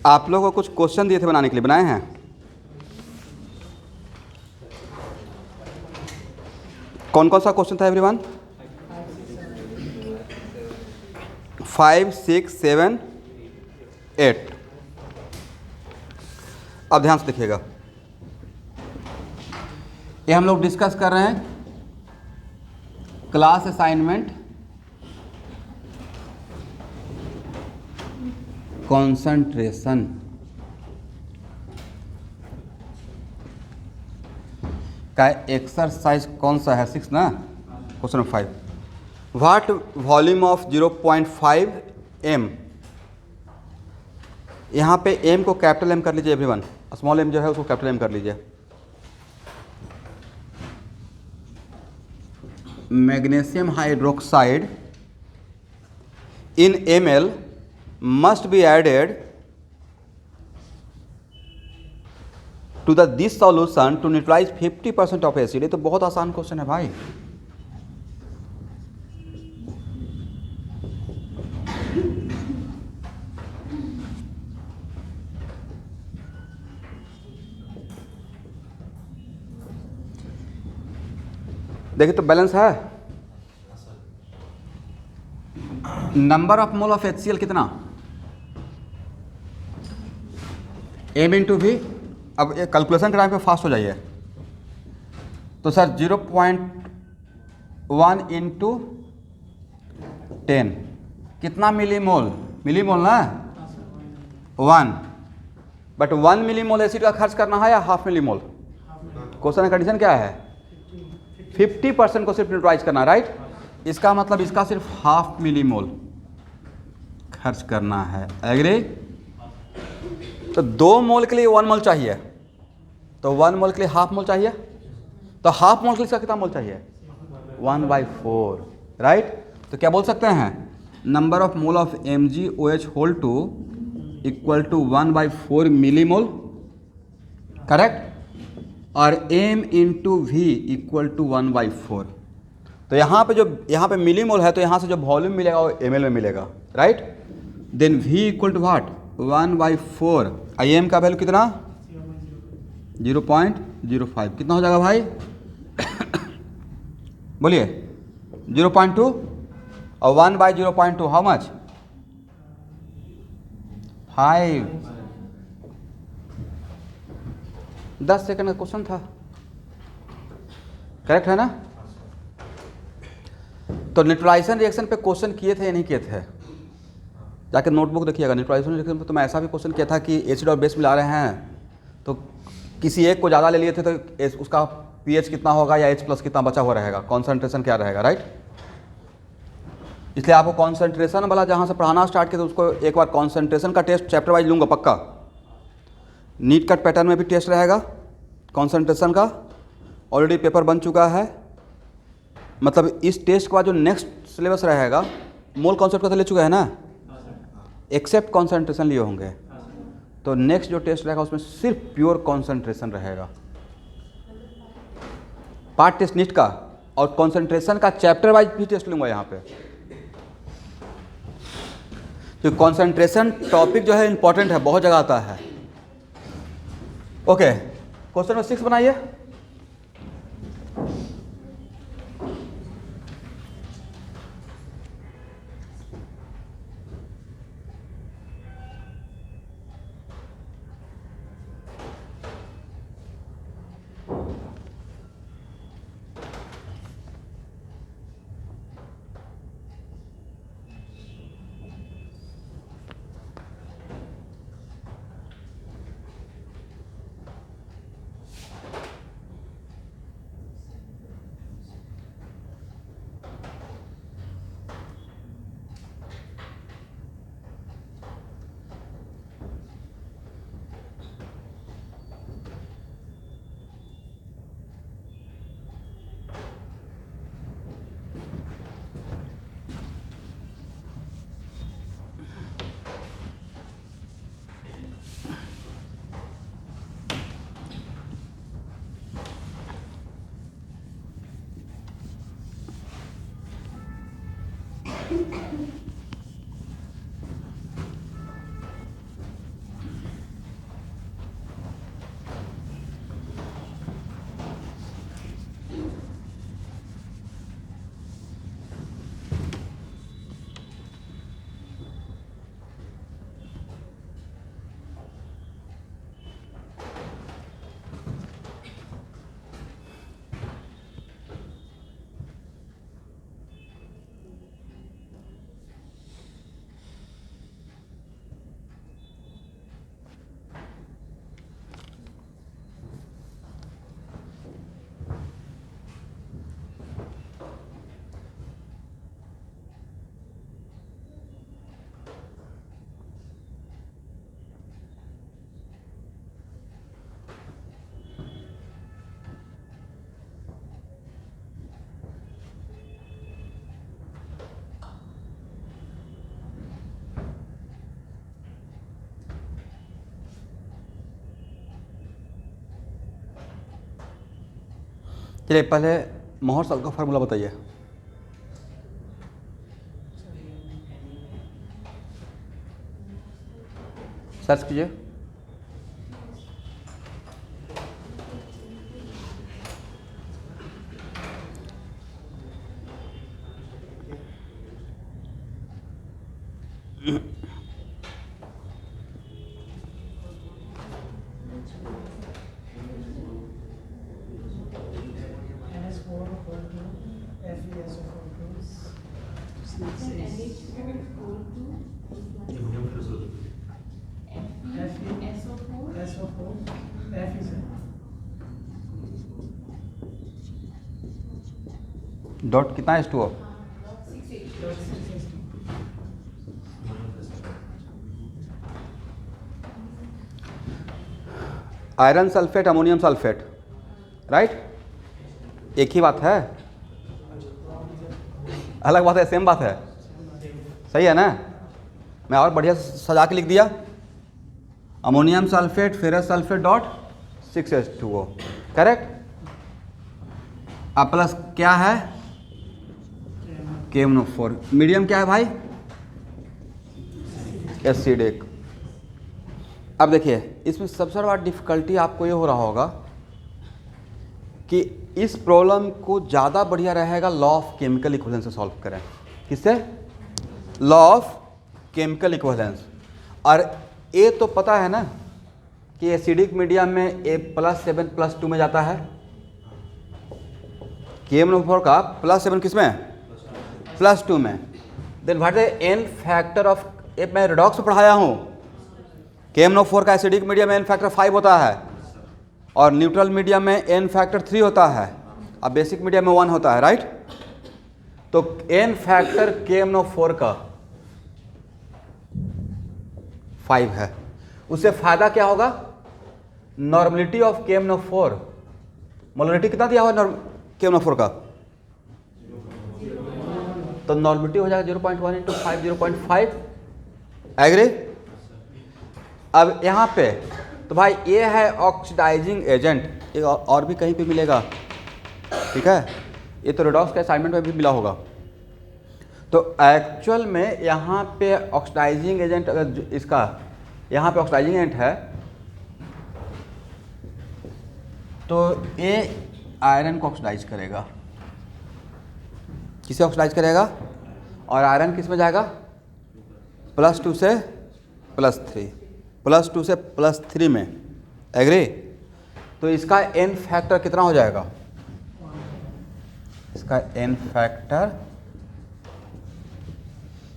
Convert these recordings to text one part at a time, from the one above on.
आप लोगों को कुछ क्वेश्चन दिए थे बनाने के लिए, बनाए हैं? कौन कौन सा क्वेश्चन था एवरीवन? 5, 6, 7, 8। अब ध्यान से देखिएगा, ये हम लोग डिस्कस कर रहे हैं क्लास असाइनमेंट कंसंट्रेशन का एक्सरसाइज कौन सा है? 6 ना, question 5। What volume of 0.5 m। यहाँ पे m को कैपिटल M कर लीजिए एवरीवन, स्मॉल m जो है उसको कैपिटल M कर लीजिए। Magnesium hydroxide in ml must be added to this solution to neutralize 50% of acid। ये तो बहुत आसान क्वेश्चन है भाई। देखिए तो बैलेंस है। Number of mole of HCl कितना? m into V. अब ये कैलकुलेशन के टाइम पे फास्ट हो जाइए। तो सर 0.1 इंटू 10 कितना मिलीमोल? मिलीमोल ना, 1। बट 1 मिलीमोल एसिड का खर्च करना है या हाफ मिलीमोल? क्वेश्चन का कंडीशन क्या है? 50% को सिर्फ न्यूट्रलाइज करना, राइट। इसका मतलब इसका सिर्फ हाफ मिलीमोल खर्च करना है, एग्री? तो 2 मोल के लिए 1 मोल चाहिए, तो 1 मोल के लिए हाफ मोल चाहिए, तो हाफ मोल के लिए इसका कितना मोल चाहिए? 1/4, राइट। तो क्या बोल सकते हैं? Number of mole of MgOH whole to equal to 1/4 millimole, correct. और m into V equal to 1/4। तो यहाँ पे मिलीमोल है, तो यहाँ से जो वॉल्यूम मिलेगा वो ml में मिलेगा, right. Then v equal to what? 1/4। m का वैल्यू कितना? 0.05। कितना हो जाएगा भाई? बोलिए 0.2 और 1/0.2 हाउ मच? 5। 10 सेकंड का क्वेश्चन था, करेक्ट है ना? तो न्यूट्रलाइजेशन रिएक्शन पे क्वेश्चन किए थे या नहीं किए थे? जाकर नोटबुक देखिएगा। न्यूट्रलाइजेशन रिएक्शन पे तो मैं ऐसा भी क्वेश्चन किया था कि एसिड और बेस मिला रहे हैं, तो किसी एक को ज़्यादा ले लिए थे तो उसका pH कितना होगा या H+ कितना बचा हुआ रहेगा, कॉन्सेंट्रेशन क्या रहेगा, राइट। इसलिए आपको कॉन्सेंट्रेशन वाला जहाँ से पढ़ाना स्टार्ट किया तो उसको एक बार कॉन्सेंट्रेशन का टेस्ट चैप्टर वाइज लूँगा पक्का। नीट कट पैटर्न में भी टेस्ट रहेगा कॉन्सेंट्रेशन का, ऑलरेडी पेपर बन चुका है। मतलब इस टेस्ट के बाद जो नेक्स्ट सिलेबस रहेगा, मोल कॉन्सेप्ट का तो ले चुका है ना, एक्सेप्ट कॉन्सेंट्रेशन लिए होंगे। तो नेक्स्ट जो टेस्ट रहेगा उसमें सिर्फ प्योर कॉन्सेंट्रेशन रहेगा। पार्ट टेस्ट नीट का और कॉन्सेंट्रेशन का चैप्टर वाइज भी टेस्ट लूँगा यहाँ पे, तो कॉन्सेंट्रेशन टॉपिक जो है इंपॉर्टेंट है, बहुत जगह आता है। ओके, क्वेश्चन नंबर 6 बनाइए। चलिए पहले मोहर साल का फार्मूला बताइए। सर्च कीजिए। डॉट कितना है H2O? Iron sulphate, ammonium sulphate, right? एक ही बात है, अलग बात है, सेम बात है, सही है ना? मैं और बढ़िया सजा के लिख दिया, ammonium sulphate ferrous sulphate dot 6H2O, correct? अब प्लस क्या है? KMnO4। मीडियम क्या है भाई? एसिडिक। अब देखिए इसमें सबसे बड़ा डिफिकल्टी आपको ये हो रहा होगा कि इस प्रॉब्लम को ज़्यादा बढ़िया रहेगा लॉ ऑफ केमिकल इक्विवेलेंस से सॉल्व करें। किससे? Law of chemical equivalence. और ए तो पता है ना कि एसिडिक मीडियम में A+7+2 में जाता है, KMnO4 का +7 किस में? +2 में। Then what is N factor of, मैं रिडॉक्स पढ़ाया हूँ, KMnO4 का एसिडिक मीडियम में एन फैक्टर 5 होता है और न्यूट्रल मीडियम में एन फैक्टर 3 होता है और बेसिक मीडियम में 1 होता है, राइट? तो एन फैक्टर KMnO4 का 5 है। उससे फायदा क्या होगा? नॉर्मलिटी ऑफ KMnO4, मोलरिटी कितना दिया हुआ KMnO4 का? तो नॉर्मलिटी हो जाएगा 0.1 × 5, 0.5। एग्री? अब यहाँ पे तो भाई ये है ऑक्सीडाइजिंग एजेंट, ये और भी कहीं पे मिलेगा, ठीक है? ये तो रिडॉक्स के असाइनमेंट में भी मिला होगा। तो एक्चुअल में यहाँ पे ऑक्सीडाइजिंग एजेंट, अगर इसका यहाँ पे ऑक्सीडाइजिंग एजेंट है तो ये आयरन को ऑक्सीडाइज करेगा। किसे ऑक्सीडाइज करेगा? और आयरन किस में जाएगा? +2 से +3, +2 से +3 में। एग्री? तो इसका एन फैक्टर कितना हो जाएगा? इसका एन फैक्टर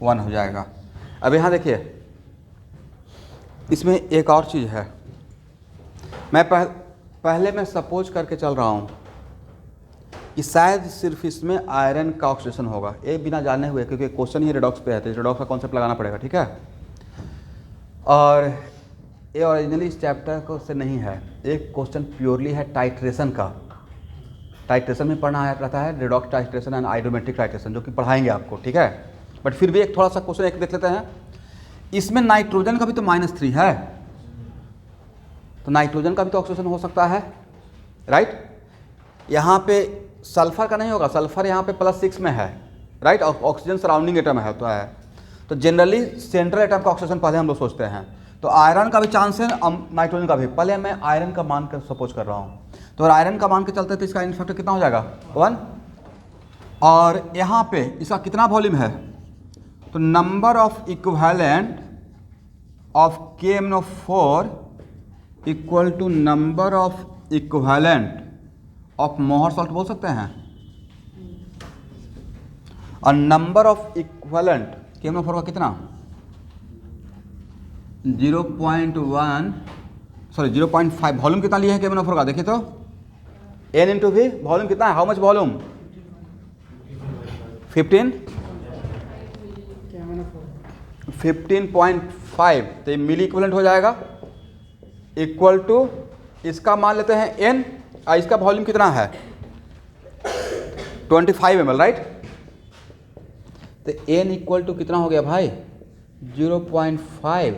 1 हो जाएगा। अब यहाँ देखिए इसमें एक और चीज़ है, मैं पहले मैं सपोज करके चल रहा हूँ कि शायद सिर्फ इसमें आयरन का ऑक्सीडेशन होगा, ये बिना जाने हुए, क्योंकि क्वेश्चन ही रिडॉक्स पे है तो रिडॉक्स का कॉन्सेप्ट लगाना पड़ेगा, ठीक है? और ये ओरिजिनली इस चैप्टर को से नहीं है, एक क्वेश्चन प्योरली है टाइट्रेशन का। टाइट्रेशन में पढ़ना आया रहता है redox titration and iodometric titration, जो कि पढ़ाएंगे आपको, ठीक है? बट फिर भी एक थोड़ा सा क्वेश्चन एक देख लेते हैं। इसमें नाइट्रोजन का भी तो -3 है, तो नाइट्रोजन का भी तो ऑक्सीडेशन हो सकता है, राइट? यहाँ पे सल्फर का नहीं होगा, सल्फर यहाँ पे +6 में है, राइट, ऑक्सीजन सराउंडिंग एटम है तो जनरली सेंट्रल एटम का ऑक्सीजन पहले हम लोग सोचते हैं। तो आयरन का भी चांस है, नाइट्रोजन का भी। पहले मैं आयरन का मान कर सपोज कर रहा हूँ, तो आयरन का मान के चलते तो इसका इनफैक्टर कितना हो जाएगा 1, और यहाँ पे इसका कितना वॉल्यूम है, तो number of equivalent of KMnO4 equal to number of equivalent of Mohr salt बोल सकते हैं। और नंबर ऑफ इक्विवेलेंट KMnO4 का कितना 0.5 वॉल्यूम कितना लिया है KMnO4 का, देखिए तो N इंटू V वॉल्यूम कितना है, हाउ मच वॉल्यूम 15.5, तो ये मिली इक्विवेलेंट हो जाएगा, इक्वल टू इसका मान लेते हैं N, और इसका वॉल्यूम कितना है 25 ml, राइट। तो N इक्वल टू कितना हो गया भाई 0.5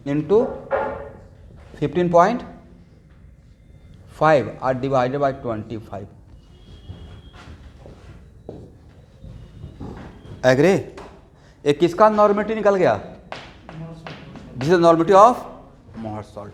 इंटू 15.5 और डिवाइडेड बाई 25। एग्री। एक किसका नॉर्मेटिव निकल गया, this is normative of Mohr salt.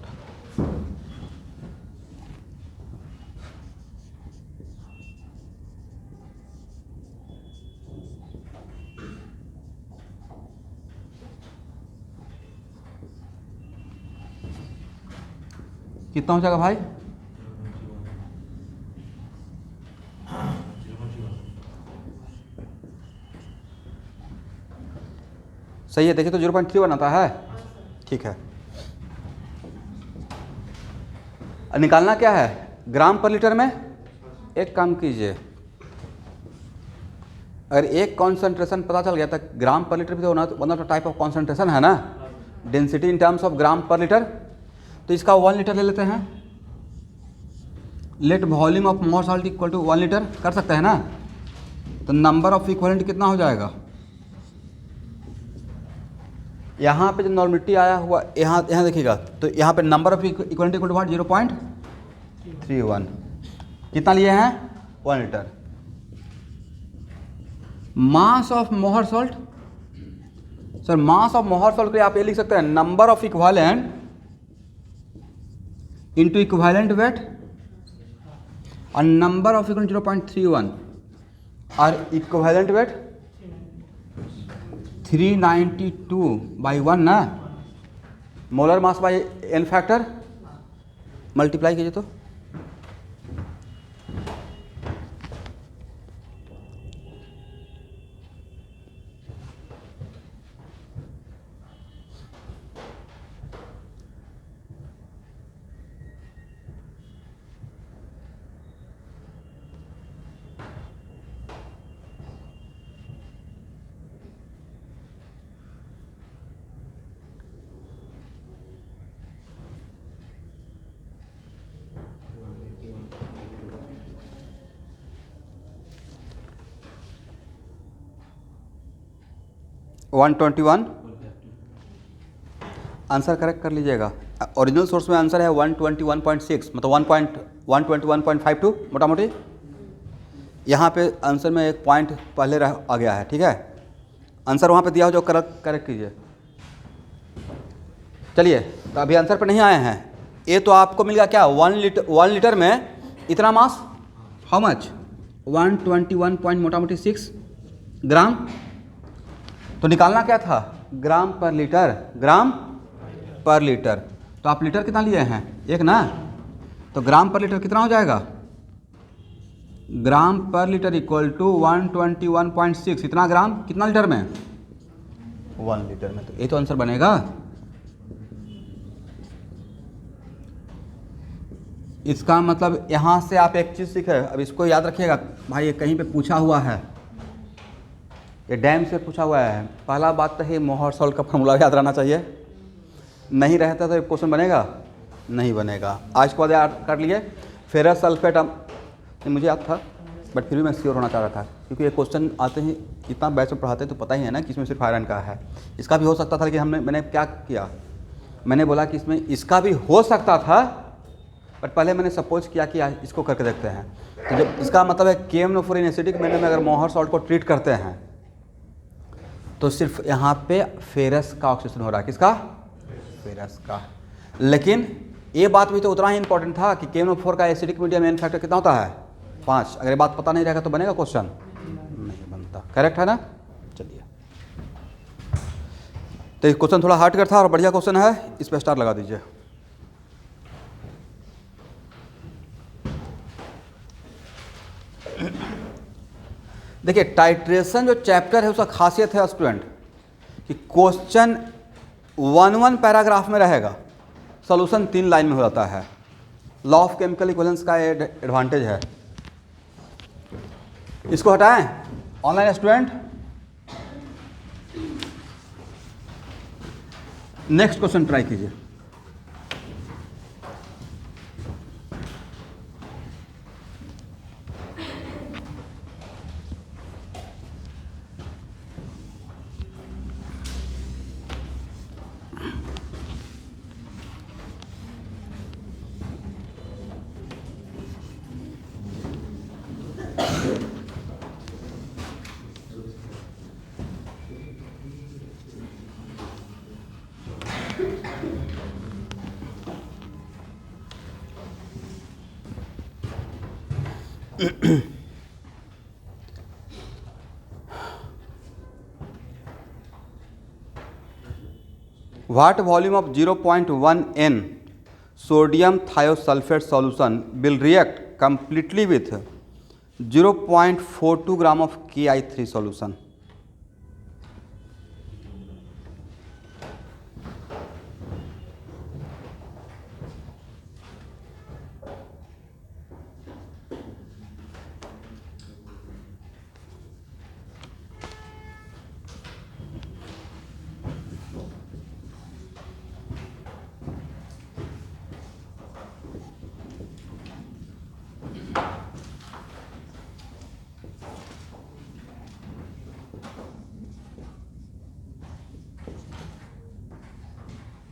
कितना हो जाएगा भाई, सही है, देखिए तो 0.3 बनाता है, ठीक है। निकालना क्या है ग्राम पर लीटर में। एक काम कीजिए, अगर एक कॉन्सेंट्रेशन पता चल गया तो ग्राम पर लीटर भी तो one of the type of concentration है ना, density in terms of gram per litre. तो इसका 1 लीटर ले लेते हैं, let volume of Mohr salt equal to 1 litre कर सकते हैं ना। तो नंबर ऑफ इक्विवेलेंट कितना हो जाएगा, यहाँ पे जो नॉर्मेटिव आया हुआ यहाँ देखिएगा, तो यहाँ पे number of equivalent equal to what 0.31, कितना लिए हैं 1 litre. Mass of Mohr salt, sir mass of Mohr salt के आप ये लिख सकते हैं number of equivalent into equivalent weight, और नंबर ऑफ इक्विवेलेंट 0.31 और इक्विवेलेंट वेट 392/1 ना, molar mass by N factor multiply कीजिए तो वन 121 आंसर करेक्ट कर लीजिएगा। ओरिजिनल सोर्स में आंसर है 121.6, मतलब 121.52 मोटा मोटी। यहाँ पे आंसर में एक पॉइंट पहले आ गया है, ठीक है। आंसर वहाँ पे दिया हो जो करेक्ट कीजिए। चलिए, तो अभी आंसर पे नहीं आए हैं। ये तो आपको मिल गया क्या 1 लीटर में इतना मास, हाउ मच 121 पॉइंट मोटा मोटी 6 ग्राम। तो निकालना क्या था ग्राम पर लीटर, ग्राम पर लीटर। तो आप लीटर कितना लिए हैं 1 ना, तो ग्राम पर लीटर कितना हो जाएगा, ग्राम पर लीटर इक्वल टू 121.6, इतना ग्राम कितना लीटर में 1 लीटर में। तो ये तो आंसर बनेगा। इसका मतलब यहाँ से आप एक चीज़ सीखे, अब इसको याद रखिएगा भाई, ये कहीं पे पूछा हुआ है, ये डैम से पूछा हुआ है। पहला बात तो है मोहर सॉल्ट का फॉर्मूला याद रहना चाहिए, नहीं रहता तो ये क्वेश्चन बनेगा नहीं बनेगा। आज के बाद याद कर लिए। फेरस सल्फेट मुझे याद था, बट फिर भी मैं श्योर होना चाह रहा था, क्योंकि ये क्वेश्चन आते ही इतना बैच में पढ़ाते हैं तो पता ही है ना कि इसमें सिर्फ आयरन का है। इसका भी हो सकता था, लेकिन मैंने क्या किया, मैंने बोला कि इसमें इसका भी हो सकता था, बट पहले मैंने सपोज किया कि इसको करके देखते हैं। तो जब इसका मतलब है KMnO4 इन एसिडिक मैनर में अगर मोहर सॉल्ट को ट्रीट करते हैं तो सिर्फ यहाँ पे फेरस का ऑक्सीजन हो रहा है। किसका? फेरस का। लेकिन ये बात भी तो उतना ही इंपॉर्टेंट था कि KMnO4 का एसिडिक मीडियम मेन फैक्टर कितना होता है? 5। अगर ये बात पता नहीं रहेगा तो बनेगा क्वेश्चन? नहीं बनता। करेक्ट है ना? चलिए, तो ये क्वेश्चन थोड़ा हार्ड कर था और बढ़िया क्वेश्चन है, इस पर स्टार लगा दीजिए। देखिए, टाइट्रेशन जो चैप्टर है उसका खासियत है स्टूडेंट कि क्वेश्चन 1 पैराग्राफ में रहेगा, सॉल्यूशन 3 लाइन में हो जाता है। लॉ ऑफ केमिकल इक्विवेलेंस का एडवांटेज है। इसको हटाएं online student. Next question try कीजिए। What volume of 0.1 N sodium thiosulfate solution will react completely with 0.42 gram of KI3 solution?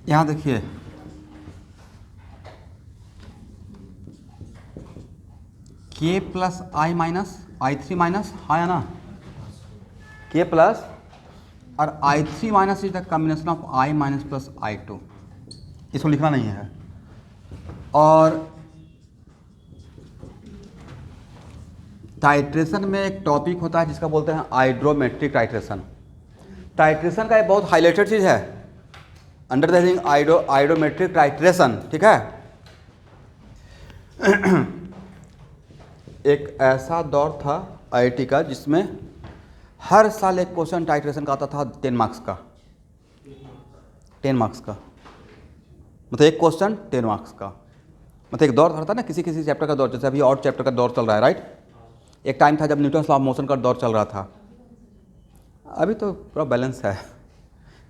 यहाँ देखिए, K plus I minus I3 minus, हाँ या ना? K प्लस और I3 minus is the combination of I minus plus I2। इसको लिखना नहीं है। और टाइट्रेशन में एक टॉपिक होता है जिसका बोलते हैं आइड्रोमेट्रिक टाइट्रेशन। टाइट्रेशन का एक बहुत हाईलाइटेड चीज़ है अंडर द हेडिंग आइड्रोमेट्रिक टाइट्रेशन, ठीक है। एक ऐसा दौर था IIT का जिसमें हर साल एक क्वेश्चन टाइट्रेशन का आता था 10 मार्क्स का। 10 मार्क्स का मतलब एक क्वेश्चन 10 मार्क्स का। मतलब एक दौर था ना किसी किसी चैप्टर का दौर, जैसे अभी और चैप्टर का दौर चल रहा है, राइट। एक टाइम था जब न्यूटन्स लॉ ऑफ मोशन का दौर चल रहा था। अभी तो पूरा बैलेंस है,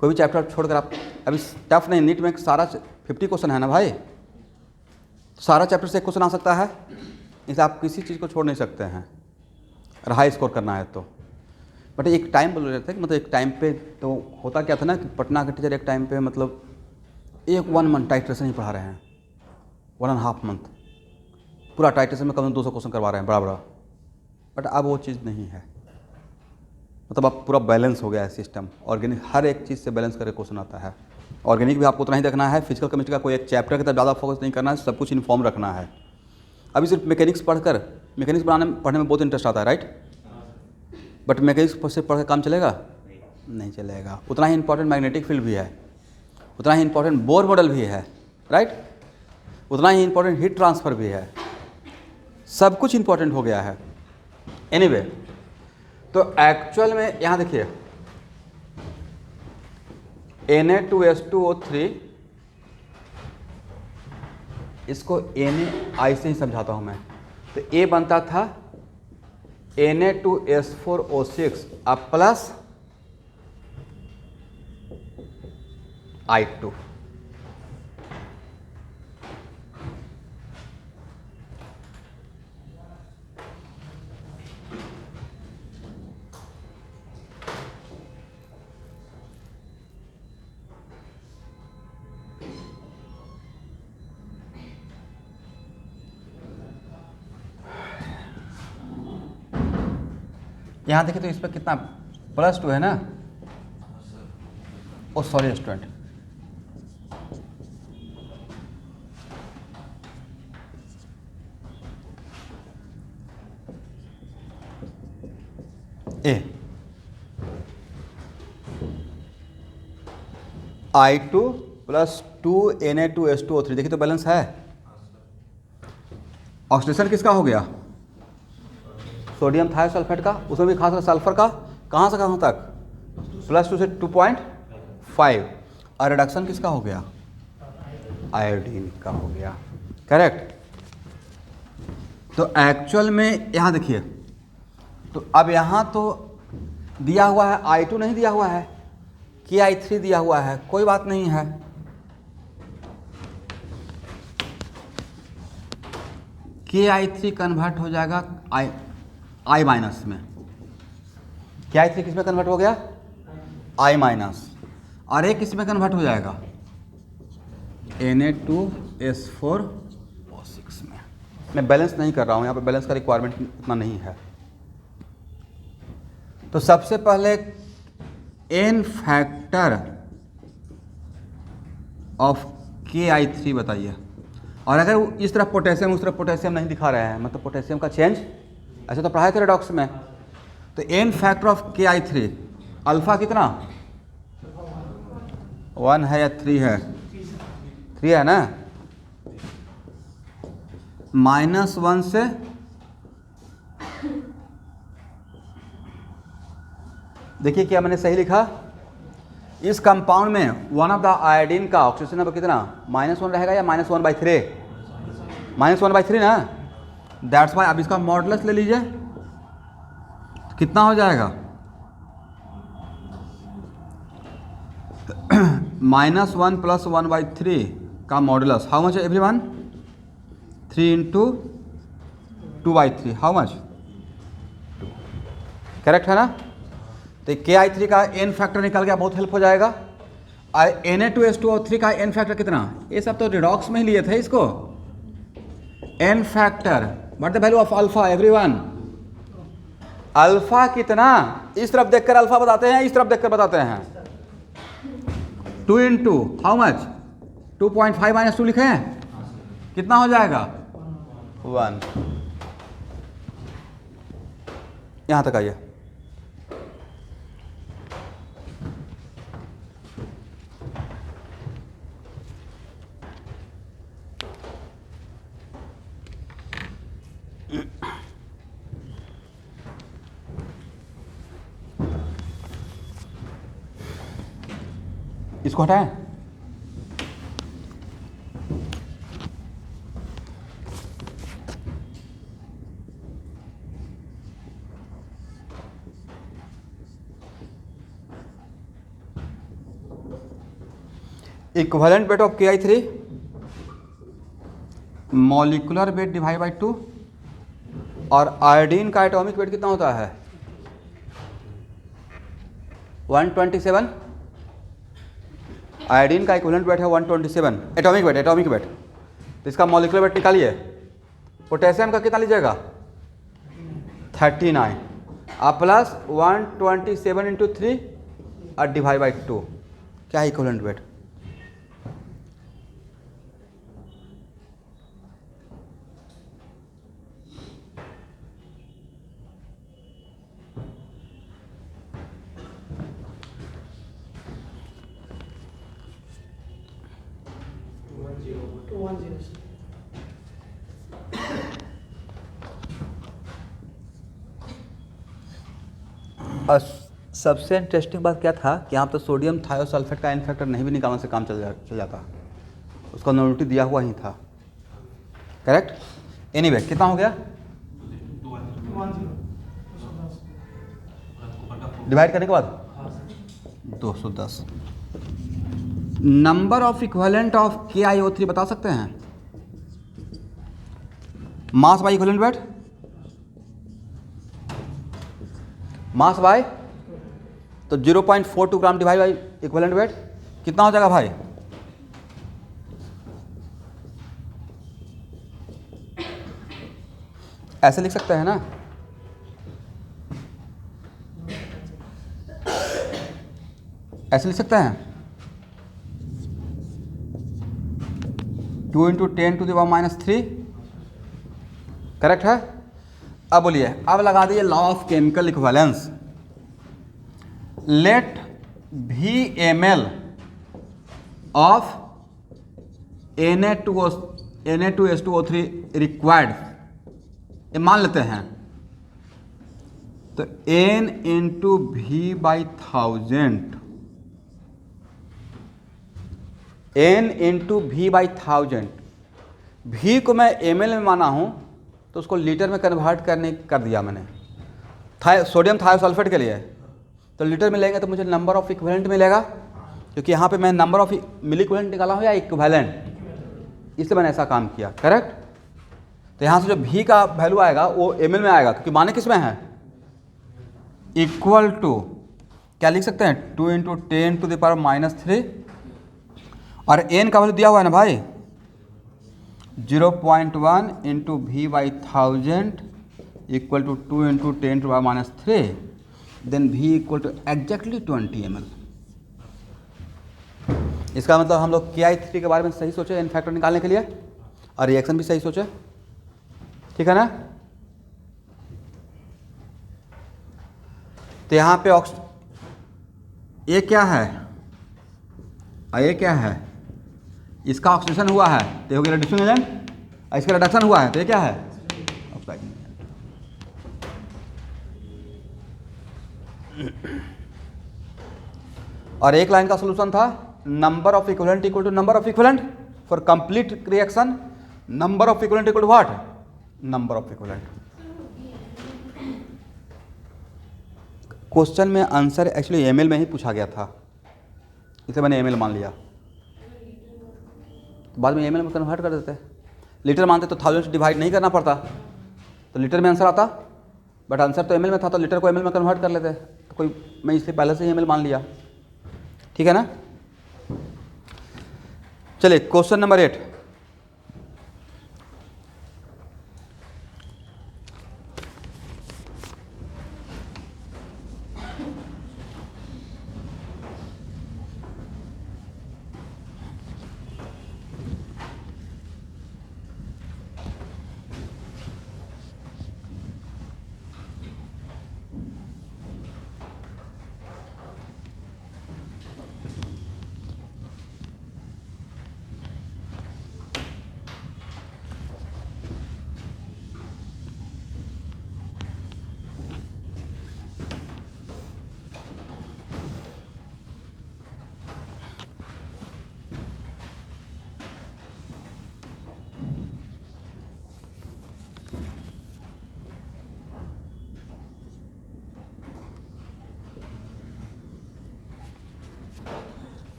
कोई भी चैप्टर छोड़कर आप अभी टफ नहीं। नीट में सारा 50 क्वेश्चन है ना भाई, सारा चैप्टर से एक क्वेश्चन आ सकता है, इसे आप किसी चीज़ को छोड़ नहीं सकते हैं और हाई स्कोर करना है तो। बट एक टाइम बोल रहे थे कि मतलब एक टाइम पे तो होता क्या था ना कि पटना के टीचर एक टाइम पे मतलब 1 मंथ टाइट्रेशन ही पढ़ा रहे हैं, 1.5 मंथ पूरा टाइट्रेशन में कम से कम 200 क्वेश्चन करवा रहे हैं बड़ा बड़ा। बट अब वो चीज़ नहीं है, मतलब अब पूरा बैलेंस हो गया है सिस्टम। ऑर्गेनिक हर एक चीज़ से बैलेंस करके क्वेश्चन आता है। ऑर्गेनिक भी आपको उतना ही देखना है, फिजिकल केमिस्ट्री का कोई एक चैप्टर की तरफ ज़्यादा फोकस नहीं करना है, सब कुछ इन्फॉर्म रखना है। अभी सिर्फ मैकेनिक्स पढ़कर मैकेनिक्स पढ़ने में बहुत इंटरेस्ट आता है, राइट। बट मैकेनिक्स से पढ़ के काम चलेगा? नहीं चलेगा। उतना ही इंपॉर्टेंट मैग्नेटिक फील्ड भी है, उतना ही इंपॉर्टेंट बोर मॉडल भी है, राइट। उतना ही इंपॉर्टेंट हीट ट्रांसफ़र भी है, सब कुछ इंपॉर्टेंट हो गया है। एनीवे, तो एक्चुअल में यहाँ देखिए Na2H2O3, इसको NaI से ही समझाता हूँ मैं। तो A बनता था Na2S4O6 अब प्लस I2। यहाँ देखिए तो इस पर कितना +2 है ना। ओ सॉरी स्टूडेंट, ए I2 + 2 Na2H2O3, देखिए तो बैलेंस है। ऑक्सीडेशन किसका हो गया? सोडियम थायोसल्फेट का, उसमें भी खासकर सल्फर का। कहाँ से कहाँ तक? +2 से 2.5। और रिडक्शन किसका हो गया? आयोडीन का हो गया। करेक्ट। तो एक्चुअल में यहाँ देखिए, तो अब यहाँ तो दिया हुआ है I2 नहीं दिया हुआ है, KI3 दिया हुआ है, कोई बात नहीं है। KI3 कन्वर्ट हो जाएगा I माइनस में। KI3 किस में कन्वर्ट हो गया? I minus. और एक किस में कन्वर्ट हो जाएगा? Na2S4O6 में। मैं बैलेंस नहीं कर रहा हूँ, यहाँ पे बैलेंस का रिक्वायरमेंट इतना नहीं है। तो सबसे पहले एन फैक्टर ऑफ KI3 बताइए। और अगर इस तरफ पोटेशियम उस तरफ पोटेशियम नहीं दिखा रहे हैं, मतलब पोटेशियम का चेंज, ऐसे तो पढ़ाए थे रेडॉक्स में। तो N factor of KI3, alpha कितना? 1 है या 3 है? 3 है ना। -1 से देखिए क्या मैंने सही लिखा। इस कंपाउंड में वन ऑफ द आयोडीन का ऑक्सीजन नंबर कितना? -1 रहेगा या -1/3? -1/3 ना। दैट्स वाई अब इसका मॉडुलस ले लीजिए, कितना हो जाएगा? -1 + 1/3 का modulus how much everyone? 3 × 2/3 how much? 2। Correct है ना। तो KI3 का एन फैक्टर निकल गया, बहुत हेल्प हो जाएगा। और Na2H2O3 का एन फैक्टर कितना? ये सब तो रिडॉक्स में ही लिए थे इसको। N factor what the value of alpha everyone? Alpha कितना? इस तरफ देखकर अल्फा बताते हैं, इस तरफ देखकर बताते हैं। 2 × हाउ मच? 2.5 - 2 लिखे हैं, कितना हो जाएगा? 1। यहां तक आइए। इसको हटाएं। Equivalent weight of KI3, molecular weight divide by 2। और आयोडीन का एटॉमिक वेट कितना होता है? 127। आयोडीन का इक्विवेलेंट वेट है 127 एटॉमिक वेट। तो इसका मॉलिक्यूलर वेट निकालिए। पोटेशियम का कितना लीजिएगा? 39 और प्लस 127 × 3 और डिवाइड बाई 2, क्या है इक्विवेलेंट वेट? और सबसे इंटरेस्टिंग बात क्या था कि यहाँ तो सोडियम थायोसल्फेट का एन फैक्टर नहीं भी निकालने से काम चल जाता, उसका नोटिटी दिया हुआ ही था। करेक्ट। एनीवे कितना हो गया? डिवाइड करने के बाद 210। Number of equivalent of KiO3 बता सकते हैं? Mass by equivalent weight, mass by तो 0.42 gram divide by equivalent weight कितना हो जाएगा भाई? ऐसे लिख सकते हैं ना। ऐसे लिख सकते हैं 2 × 10⁻³ करेक्ट है। अब बोलिए, अब लगा दीजिए law of chemical equivalence. Let VmL of Na2H2O3 required, ये मान लेते हैं, तो N × V/1000, N × V/1000, V को मैं ml में माना हूँ तो उसको लीटर में कन्वर्ट कर दिया मैंने। सोडियम थायोसल्फेट के लिए तो लीटर में लेंगे तो मुझे नंबर ऑफ इक्विवेलेंट मिलेगा, क्योंकि यहाँ पे मैं नंबर ऑफ मिली इक्विवेलेंट निकाला हूँ या इक्विवेलेंट, इसलिए मैंने ऐसा काम किया करेक्ट। तो यहाँ से जो V का वैल्यू आएगा वो ml में आएगा, क्योंकि माने किस में है, इक्वल टू क्या लिख सकते हैं 2 × 10⁻³ और N का वैल्यू दिया हुआ है ना भाई 0.1 × V/1000 equal to 2 × 10⁻³ then V equal to exactly 20 ml। इसका मतलब हम लोग Ki3 के बारे में सही सोचे एन फैक्टर निकालने के लिए, और रिएक्शन भी सही सोचे, ठीक है ना। तो यहाँ पे ये क्या है और ये क्या है, इसका ऑक्सीडेशन हुआ है तो हो गया रिडक्शन एजेंट, और इसका रिडक्शन हुआ है तो ये क्या है ऑक्सीडाइजिंग एजेंट। और एक लाइन का सोल्यूशन था number of equivalent equal to number of equivalent for complete reaction, number of equivalent equal to what, number of equivalent. Question में आंसर एक्चुअली ml में ही पूछा गया था, इसे मैंने ml मान लिया, बाद में ml में कन्वर्ट कर देते, लीटर मानते तो 1000 से डिवाइड नहीं करना पड़ता तो लीटर में आंसर आता, बट आंसर तो ml में था तो लीटर को ml में कन्वर्ट कर लेते, तो कोई मैं इसलिए पहले से ही ml मान लिया, ठीक है ना। चलिए क्वेश्चन नंबर 8,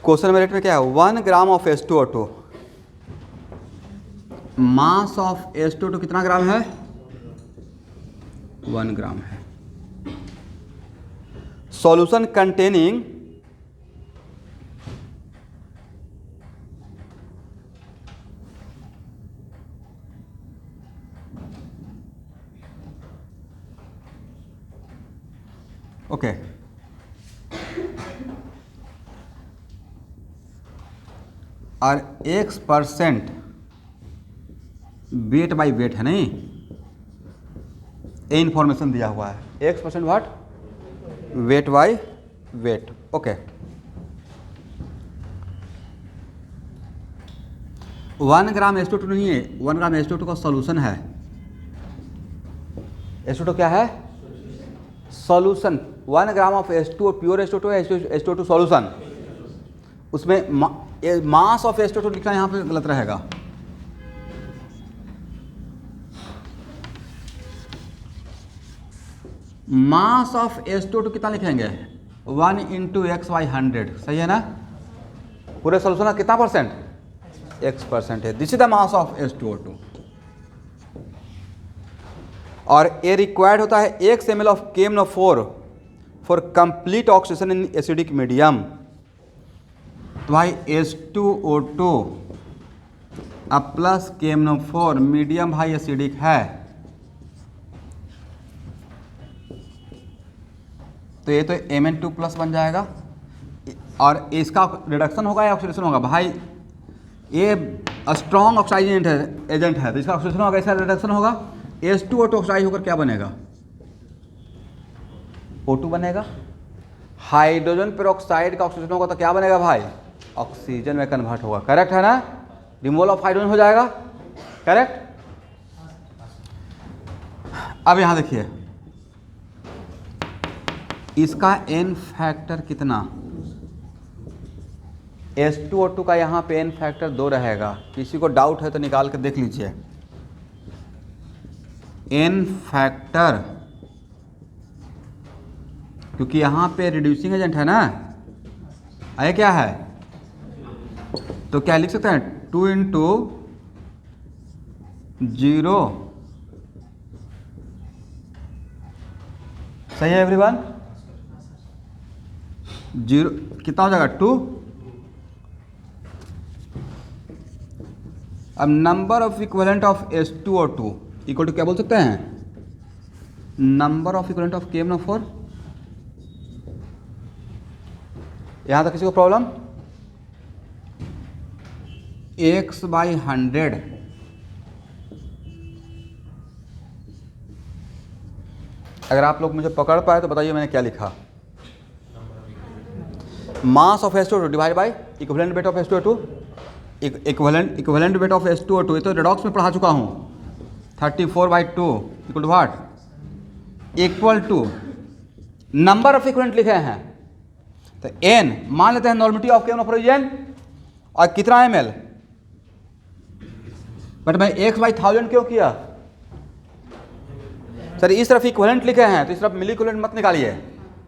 क्वेश्चन नंबर 8 में क्या है 1 gram of H2O2, mass of H2O2 कितना ग्राम है 1 ग्राम है। सॉल्यूशन कंटेनिंग ओके और X% वेट बाई वेट है नहीं, ये इंफॉर्मेशन दिया हुआ है X% what weight by wait. Okay 1 gram H2O2 नहीं है, 1 ग्राम H2O2 का सॉल्यूशन है। H2O2 क्या है solution, 1 gram of H2O pure H2O2 है, H2O2 सॉल्यूशन, उसमें मास ऑफ H2O2 लिखना यहाँ पे गलत रहेगा। मास ऑफ H2O2 कितना लिखेंगे 1 × x/100, सही है ना। पूरे सॉल्यूशन का कितना परसेंट x% है, this is the mass of H2O2। और ये रिक्वायर्ड होता है 1 ml of KMnO4 for complete oxidation in acidic medium. तो भाई H2O2 अब प्लस KMnO4 मीडियम भाई एसिडिक है, तो ये तो Mn2 प्लस बन जाएगा, और इसका रिडक्शन होगा या ऑक्सीडेशन होगा भाई? ये स्ट्रॉन्ग ऑक्साइड एजेंट है तो इसका ऑक्सीडेशन होगा, इसका रिडक्शन होगा। H2O2 ऑक्साइड होकर क्या बनेगा? O2 बनेगा। हाइड्रोजन पेरोक्साइड का ऑक्सीजन होगा तो क्या बनेगा भाई? ऑक्सीजन में कन्वर्ट होगा। करेक्ट है ना? रिमूवल ऑफ हाइड्रोजन हो जाएगा। करेक्ट। अब यहां देखिए, इसका N फैक्टर कितना? H2O2 का यहाँ पे N फैक्टर 2 रहेगा। किसी को डाउट है तो निकाल कर देख लीजिए। N फैक्टर, क्योंकि यहाँ पे रिड्यूसिंग एजेंट है ना, आया क्या है, तो क्या लिख सकते हैं? 2 × 0। सही है एवरीवन? 0 कितना हो जाएगा? 2। अब number of equivalent of H2O2 equal to क्या बोल सकते हैं? Number of equivalent of KMnO4। यहां तक किसी को प्रॉब्लम? x/100 अगर आप लोग मुझे पकड़ पाए तो बताइए मैंने क्या लिखा। Mass of H2O2 divide by equivalent weight of H2O2, equivalent weight of H2O2, ये तो रेडॉक्स में पढ़ा चुका हूँ। 34/2 equal to what? Equal to number of equivalent लिखे हैं तो n मान लेते हैं नॉर्मेटिव ऑफ KMnO4 और कितना ml, बट मैं x/1000 क्यों किया? सर इस तरफ इक्विवेलेंट लिखे हैं तो इस तरफ मिली इक्विवेलेंट मत निकालिए,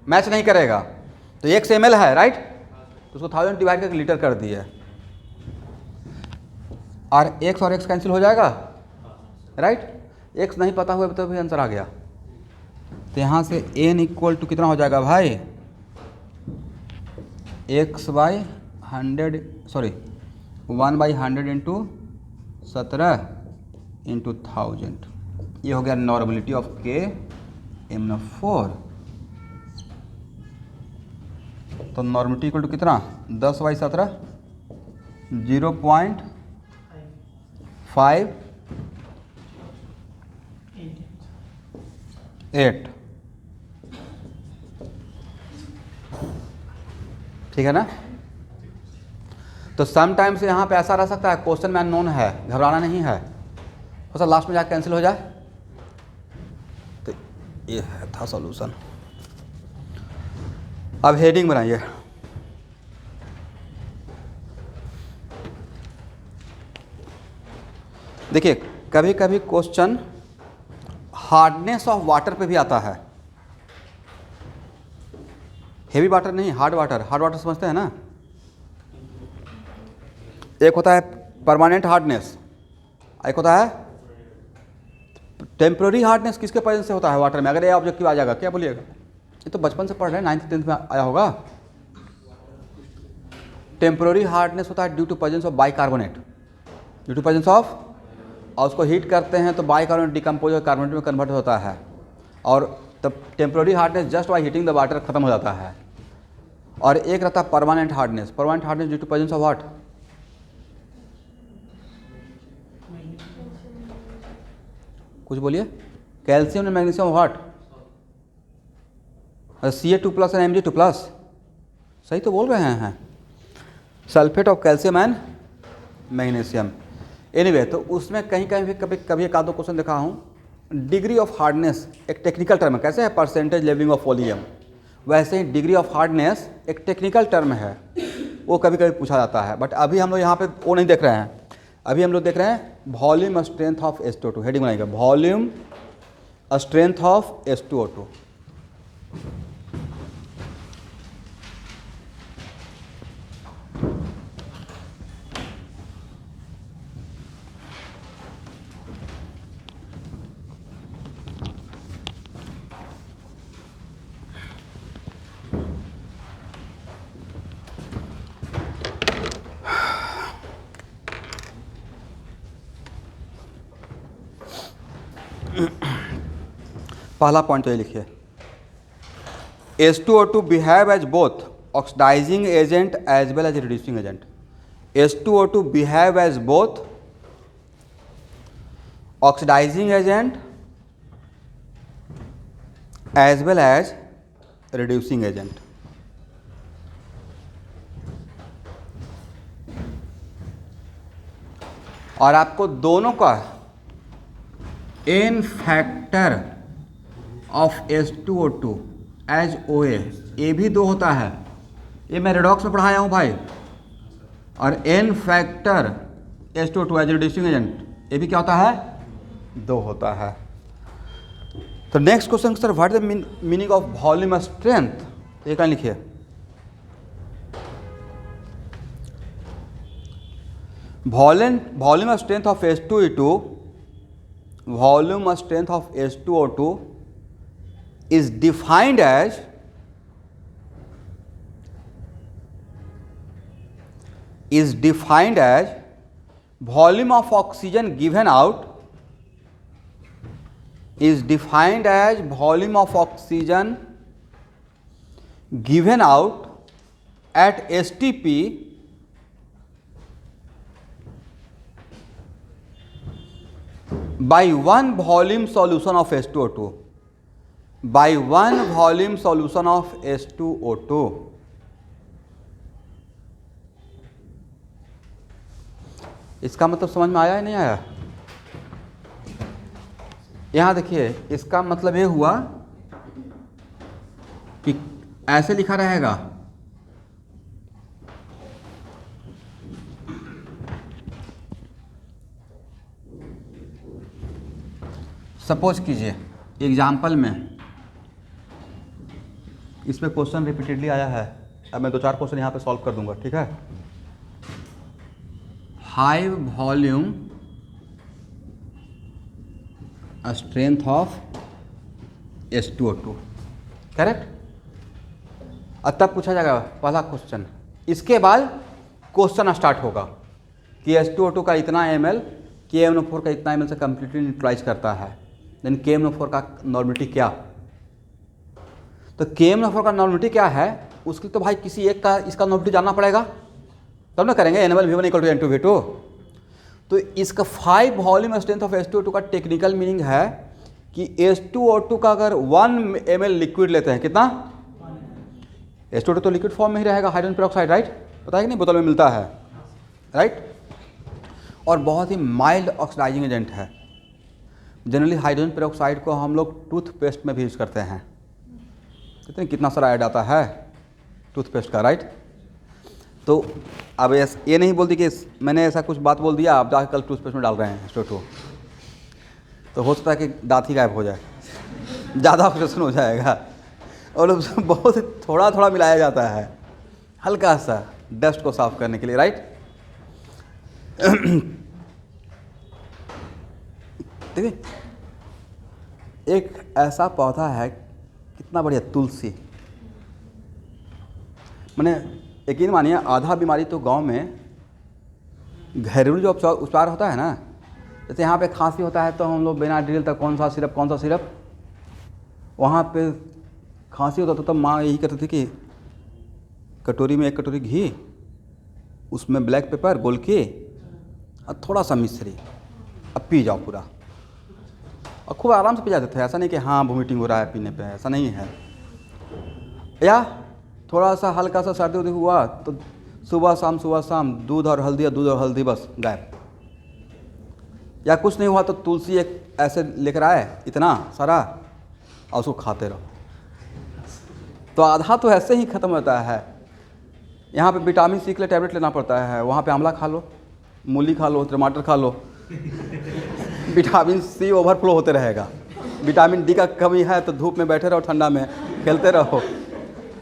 मैच नहीं करेगा। तो x ml है राइट, तो उसको 1000 डिवाइड करके लीटर कर दिए, और x कैंसिल हो जाएगा राइट। x नहीं पता हुआ तो भी आंसर आ गया। तो यहाँ से n इक्वल टू कितना हो जाएगा भाई? x/100 sorry 1/100 into 17 into 1000। ये हो गया नॉर्मलिटी ऑफ KMnO4। तो नॉर्मलिटी इक्वल टू कितना? 10/17 0.58 ठीक है ना? तो समटाइम्स यहाँ पे ऐसा रह सकता है क्वेश्चन में अननोन है, घबराना नहीं है, हो सकता लास्ट में जाकर कैंसिल हो जाए। तो ये है था सॉल्यूशन। अब हेडिंग बनाइए। देखिए कभी कभी क्वेश्चन हार्डनेस ऑफ वाटर पे भी आता है। हेवी वाटर नहीं, हार्ड वाटर। हार्ड वाटर समझते हैं ना? एक होता है परमानेंट हार्डनेस, एक होता है टेम्पररी हार्डनेस। किसके प्रेजेंस से होता है वाटर में? अगर ये ऑब्जेक्टिव आ जाएगा क्या बोलिएगा? ये तो बचपन से पढ़ रहे हैं, 9th 10th में आया होगा। टेम्पररी हार्डनेस होता है due to presence of bicarbonate, due to presence of, और उसको हीट करते हैं तो बाइकार्बोनेट डिकम्पोज और कार्बोनेट में कन्वर्ट होता है, और तब temporary hardness just by heating the water खत्म हो जाता है। और एक रहता है permanent hardness. Permanent hardness due to presence of what? कुछ बोलिए। Calcium and magnesium what? Ca2+ and Mg2+। सही तो बोल रहे हैं। Sulphate of calcium and magnesium. Anyway तो उसमें कहीं कहीं भी कभी एक आधो क्वेश्चन देखा हूँ। डिग्री ऑफ हार्डनेस एक टेक्निकल टर्म है, कैसे है परसेंटेज लेवलिंग ऑफ वॉल्यूम, वैसे ही डिग्री ऑफ हार्डनेस एक टेक्निकल टर्म है, वो कभी कभी पूछा जाता है। बट अभी हम लोग यहाँ पे वो नहीं देख रहे हैं, अभी हम लोग देख रहे हैं volume strength of H2O2। Heading बनाएगा वॉल्यूम स्ट्रेंथ ऑफ H2O2। पहला पॉइंट तो ये लिखिए, H2O2 behave as both oxidizing agent as well as reducing agent. H2O2 behave as both oxidizing agent as well as reducing agent. और आपको दोनों का n factor of H2O2 as OA, ए भी 2 होता है, ये मैं रेडॉक्स में पढ़ाया हूँ भाई। और n factor H2O2 as reducing agent, ये भी क्या होता है, 2 होता है। तो next question sir, what is the meaning of volume strength, ये क्या लिखिए। volume strength of H2O2, volume strength of H2O2 is defined as volume of oxygen given out, is defined as volume of oxygen given out at STP by 1 volume solution of H2O2, by 1 volume solution of H2O2। इसका मतलब समझ में आया या नहीं आया? यहाँ देखिए, इसका मतलब ये हुआ कि ऐसे लिखा रहेगा, सपोज कीजिए एग्जाम्पल में, इसमें क्वेश्चन रिपीटेडली आया है, अब मैं 2-4 क्वेश्चन यहाँ पे सॉल्व कर दूंगा, ठीक है। High volume strength of H2O2, correct. अब तब पूछा जाएगा पहला क्वेश्चन, इसके बाद क्वेश्चन स्टार्ट होगा कि H2O2 का इतना ml KMnO4 का इतना ml से कम्प्लीटली न्यूट्रलाइज करता है, देन KMnO4 का नॉर्मलिटी क्या। तो KMnO4 का नॉर्मलिटी क्या है, उसके लिए तो भाई किसी एक का इसका नॉर्मलिटी जानना पड़ेगा, तब ना करेंगे NaMlV1 = N2V2। तो इसका 5 वॉल्यूम स्ट्रेंथ ऑफ H2O2 का टेक्निकल मीनिंग है कि H2O2 का अगर 1 ml लिक्विड लेते हैं, कितना, H2O2 तो लिक्विड फॉर्म में ही रहेगा, हाइड्रोजन पेरोक्साइड, राइट, पता है कि नहीं, बोतल में मिलता है, राइट। और बहुत ही माइल्ड ऑक्सीडाइजिंग एजेंट है। जनरली हाइड्रोजन पेरोक्साइड को हम लोग टूथपेस्ट में भी यूज करते हैं, कहते हैं कितना सारा ऐड आता है टूथपेस्ट का, राइट। तो अब ये नहीं बोलती कि मैंने ऐसा कुछ बात बोल दिया, आप जाकर कल टूथपेस्ट में डाल रहे हैं H2O2, तो हो सकता है कि दांत ही गायब हो जाए, ज़्यादा ऑक्सीडेशन हो जाएगा। और उसमें बहुत थोड़ा थोड़ा मिलाया जाता है, हल्का सा डस्ट को साफ करने के लिए, राइट। देखिए, एक ऐसा पौधा है, कितना बढ़िया, तुलसी। मैंने यकीन मानिए, आधा बीमारी तो गांव में घरेलू जो उपचार होता है ना, जैसे यहाँ पे खांसी होता है तो हम लोग बिना ड्रिल तक कौन सा सिरप, वहाँ पे खांसी होता तो माँ यही कहती थी कि कटोरी में 1 कटोरी घी, उसमें ब्लैक पेपर गोल के और थोड़ा सा मिश्री, अब पी जाओ पूरा, और खूब आराम से पी जाते थे। ऐसा नहीं कि हाँ वोमिटिंग हो रहा है पीने पे, ऐसा नहीं है। या थोड़ा सा हल्का सा सर्दी उर्दी हुआ तो सुबह शाम दूध और हल्दी बस गायब। या कुछ नहीं हुआ तो तुलसी एक ऐसे लेकर आए इतना सारा, और उसको खाते रहो, तो आधा तो ऐसे ही ख़त्म होता है। यहाँ पे विटामिन C के लिए टैबलेट लेना पड़ता है, वहाँ पे आंवला खा लो, मूली खा लो, टमाटर खा लो, विटामिन C ओवरफ्लो होते रहेगा। विटामिन D का कमी है तो धूप में बैठे रहो, ठंडा में खेलते रहो,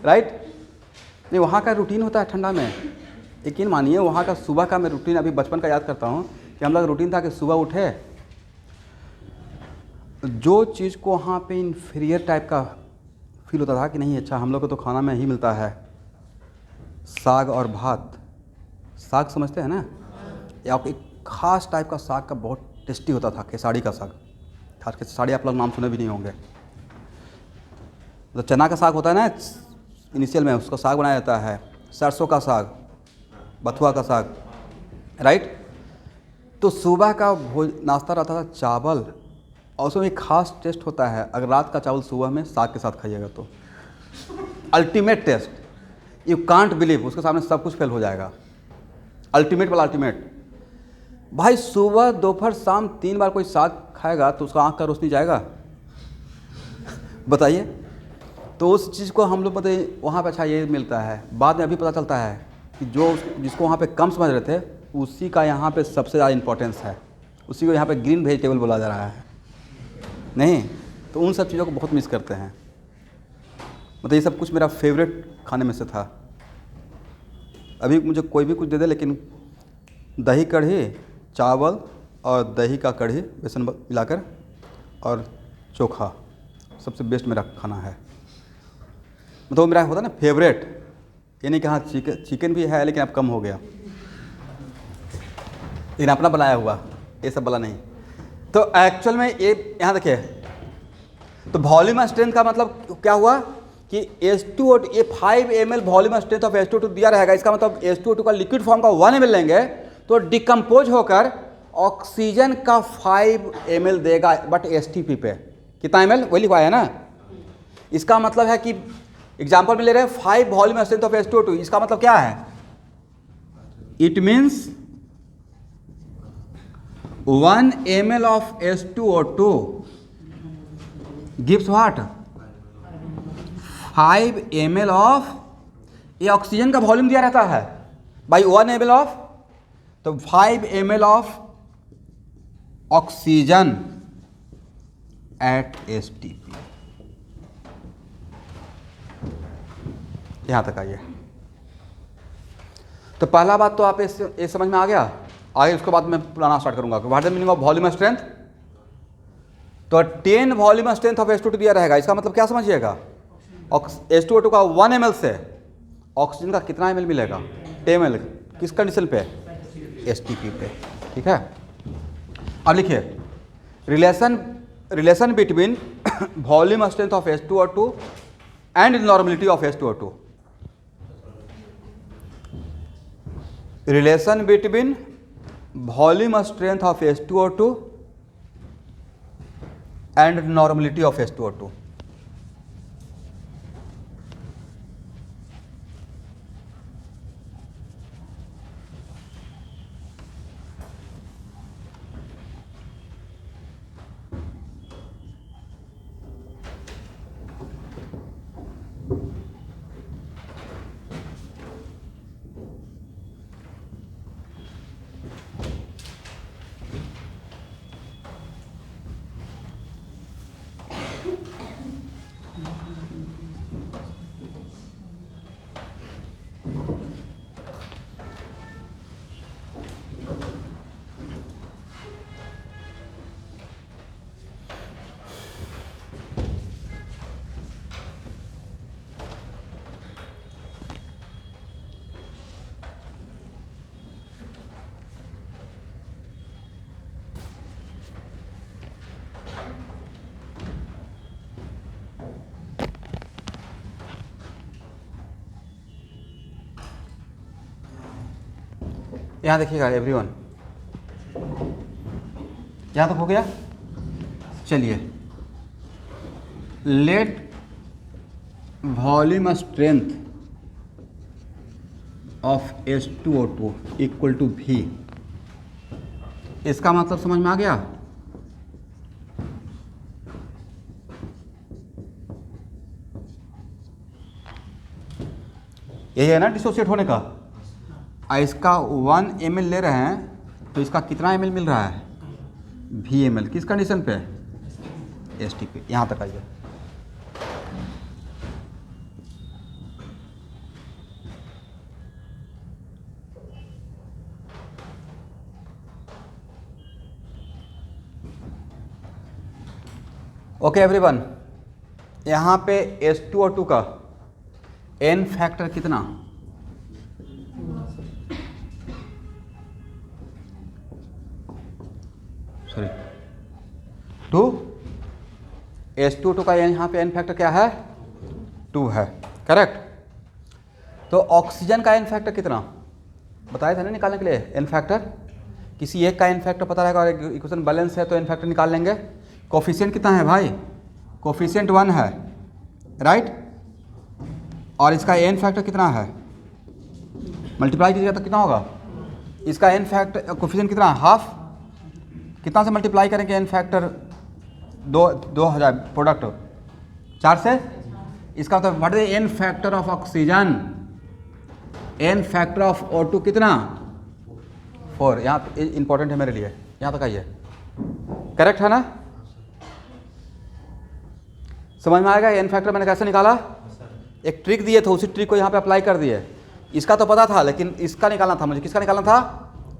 राइट। नहीं, वहाँ का रूटीन होता है ठंडा में, यकीन मानिए वहाँ का सुबह का मैं रूटीन अभी बचपन का याद करता हूँ कि हम लोग का रूटीन था कि सुबह उठे, जो चीज़ को वहाँ पे इन्फीरियर टाइप का फील होता था कि नहीं अच्छा हम लोग को तो खाना में ही मिलता है, साग और भात। साग समझते हैं ना, या एक खास टाइप का साग का बहुत टेस्टी होता था, खेसाड़ी का साग, खास खेसाड़ी आप लोग नाम सुने भी नहीं होंगे। तो चना का साग होता है ना इनिशियल में, उसका साग बनाया जाता है, सरसों का साग, बथुआ का साग, राइट। तो सुबह का नाश्ता रहता था चावल, और उसमें एक खास टेस्ट होता है, अगर रात का चावल सुबह में साग के साथ खाइएगा तो ultimate taste, you can't believe, उसके सामने सब कुछ फेल हो जाएगा। अल्टीमेट वाला अल्टीमेट भाई, सुबह दोपहर शाम 3 बार कोई साग खाएगा तो उसका आँख का रोशनी जाएगा बताइए। तो उस चीज़ को हम लोग बताइए वहाँ पे अच्छा ये मिलता है, बाद में अभी पता चलता है कि जो जिसको वहाँ पे कम समझ रहे थे उसी का यहाँ पे सबसे ज़्यादा इंपॉर्टेंस है, उसी को यहाँ पे ग्रीन वेजिटेबल बोला जा रहा है। नहीं तो उन सब चीज़ों को बहुत मिस करते हैं। मतलब ये सब कुछ मेरा फेवरेट खाने में से था। अभी मुझे कोई भी कुछ दे दे, लेकिन दही कढ़ी, चावल और दही का कढ़ी बेसन मिलाकर और चोखा सबसे बेस्ट मेरा खाना है। मतलब वो मेरा होता है ना फेवरेट। ये नहीं कि हाँ चिकन भी है लेकिन अब कम हो गया, लेकिन अपना बनाया हुआ ये सब वाला नहीं। तो एक्चुअल में ये यहाँ देखिए, तो वॉल्यूम स्ट्रेंथ का मतलब क्या हुआ कि H2O2 ये 5 ml volume strength of H2O2 दिया रहेगा। इसका मतलब H2O2 का लिक्विड फॉर्म का 1 ml लेंगे तो डिकम्पोज होकर ऑक्सीजन का 5 ml देगा, बट STP पे कितना ml वही लिखवाया है ना। इसका मतलब है कि एग्जाम्पल में ले रहे हैं 5 वॉल्यूम स्ट्रेंथ ऑफ H2O2, इसका मतलब क्या है, it means 1 ml of H2O2 gives what 5 ml of, ये ऑक्सीजन का वॉल्यूम दिया रहता है बाई 1 ml ऑफ, तो 5 ml of oxygen at STP। यहां तक आइए। तो पहला बात तो आप ये समझ में आ गया। आगे उसके बाद मैं पुराना स्टार्ट करूंगा। What is the meaning of volume strength. तो 10 वॉल्यूम स्ट्रेंथ ऑफ H2O2 दिया रहेगा। इसका मतलब क्या समझिएगा, H2O2 का 1 ml से ऑक्सीजन का कितना ml मिलेगा, 10 ml। किस कंडीशन पे, STP पे, ठीक है। अब लिखिए relation between volume strength of H2O2 and normality of H2O2। Relation between volume strength of H2O2 and normality of H2O2। यहाँ देखिएगा एवरीवन, यहाँ तक हो गया। चलिए, let volume strength of H2O2 equal to V। इसका मतलब समझ में आ गया। यही है ना डिसोसिएट होने का। इसका 1 ml ले रहे हैं तो इसका कितना ml मिल रहा है, V ml। किस कंडीशन पे, STP। यहाँ तक आइए। ओके एवरीवन, यहाँ पे H2O2 का N फैक्टर कितना, सॉरी 2। H2O2 का यहाँ पे N फैक्टर क्या है 2 है, करेक्ट। तो ऑक्सीजन का एन फैक्टर कितना बताया था ना निकालने के लिए? एन फैक्टर किसी एक का एन फैक्टर पता रहेगा और इक्वेशन बैलेंस है तो एन फैक्टर निकाल लेंगे। कोफिशिएंट कितना है भाई? कोफिशिएंट 1 है, राइट। और इसका एन फैक्टर कितना है? मल्टीप्लाई कीजिएगा तो कितना होगा? इसका एन फैक्टर कोफिशिएंट कितना है? हाफ। कितना से मल्टीप्लाई करेंगे एन फैक्टर? 2000 प्रोडक्ट 4 से। इसका मतलब what is N factor of oxygen? N factor of O2 कितना? 4। यहाँ इंपॉर्टेंट है मेरे लिए, यहाँ तक आइए, करेक्ट है ना? समझ में आएगा? एन फैक्टर मैंने कैसे निकाला? एक ट्रिक दिए थे, उसी ट्रिक को यहाँ पे अप्लाई कर दिए। इसका तो पता था लेकिन इसका निकालना था मुझे। किसका निकालना था?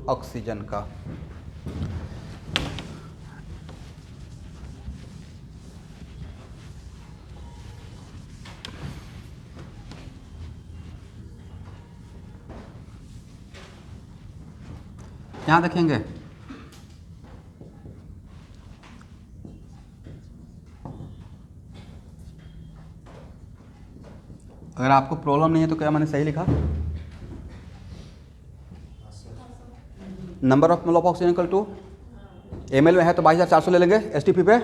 ऑक्सीजन का। यहाँ देखेंगे, अगर आपको प्रॉब्लम नहीं है तो क्या मैंने सही लिखा? Number of mole of oxygen equal to ml में है तो 22,400 ले लेंगे STP पे।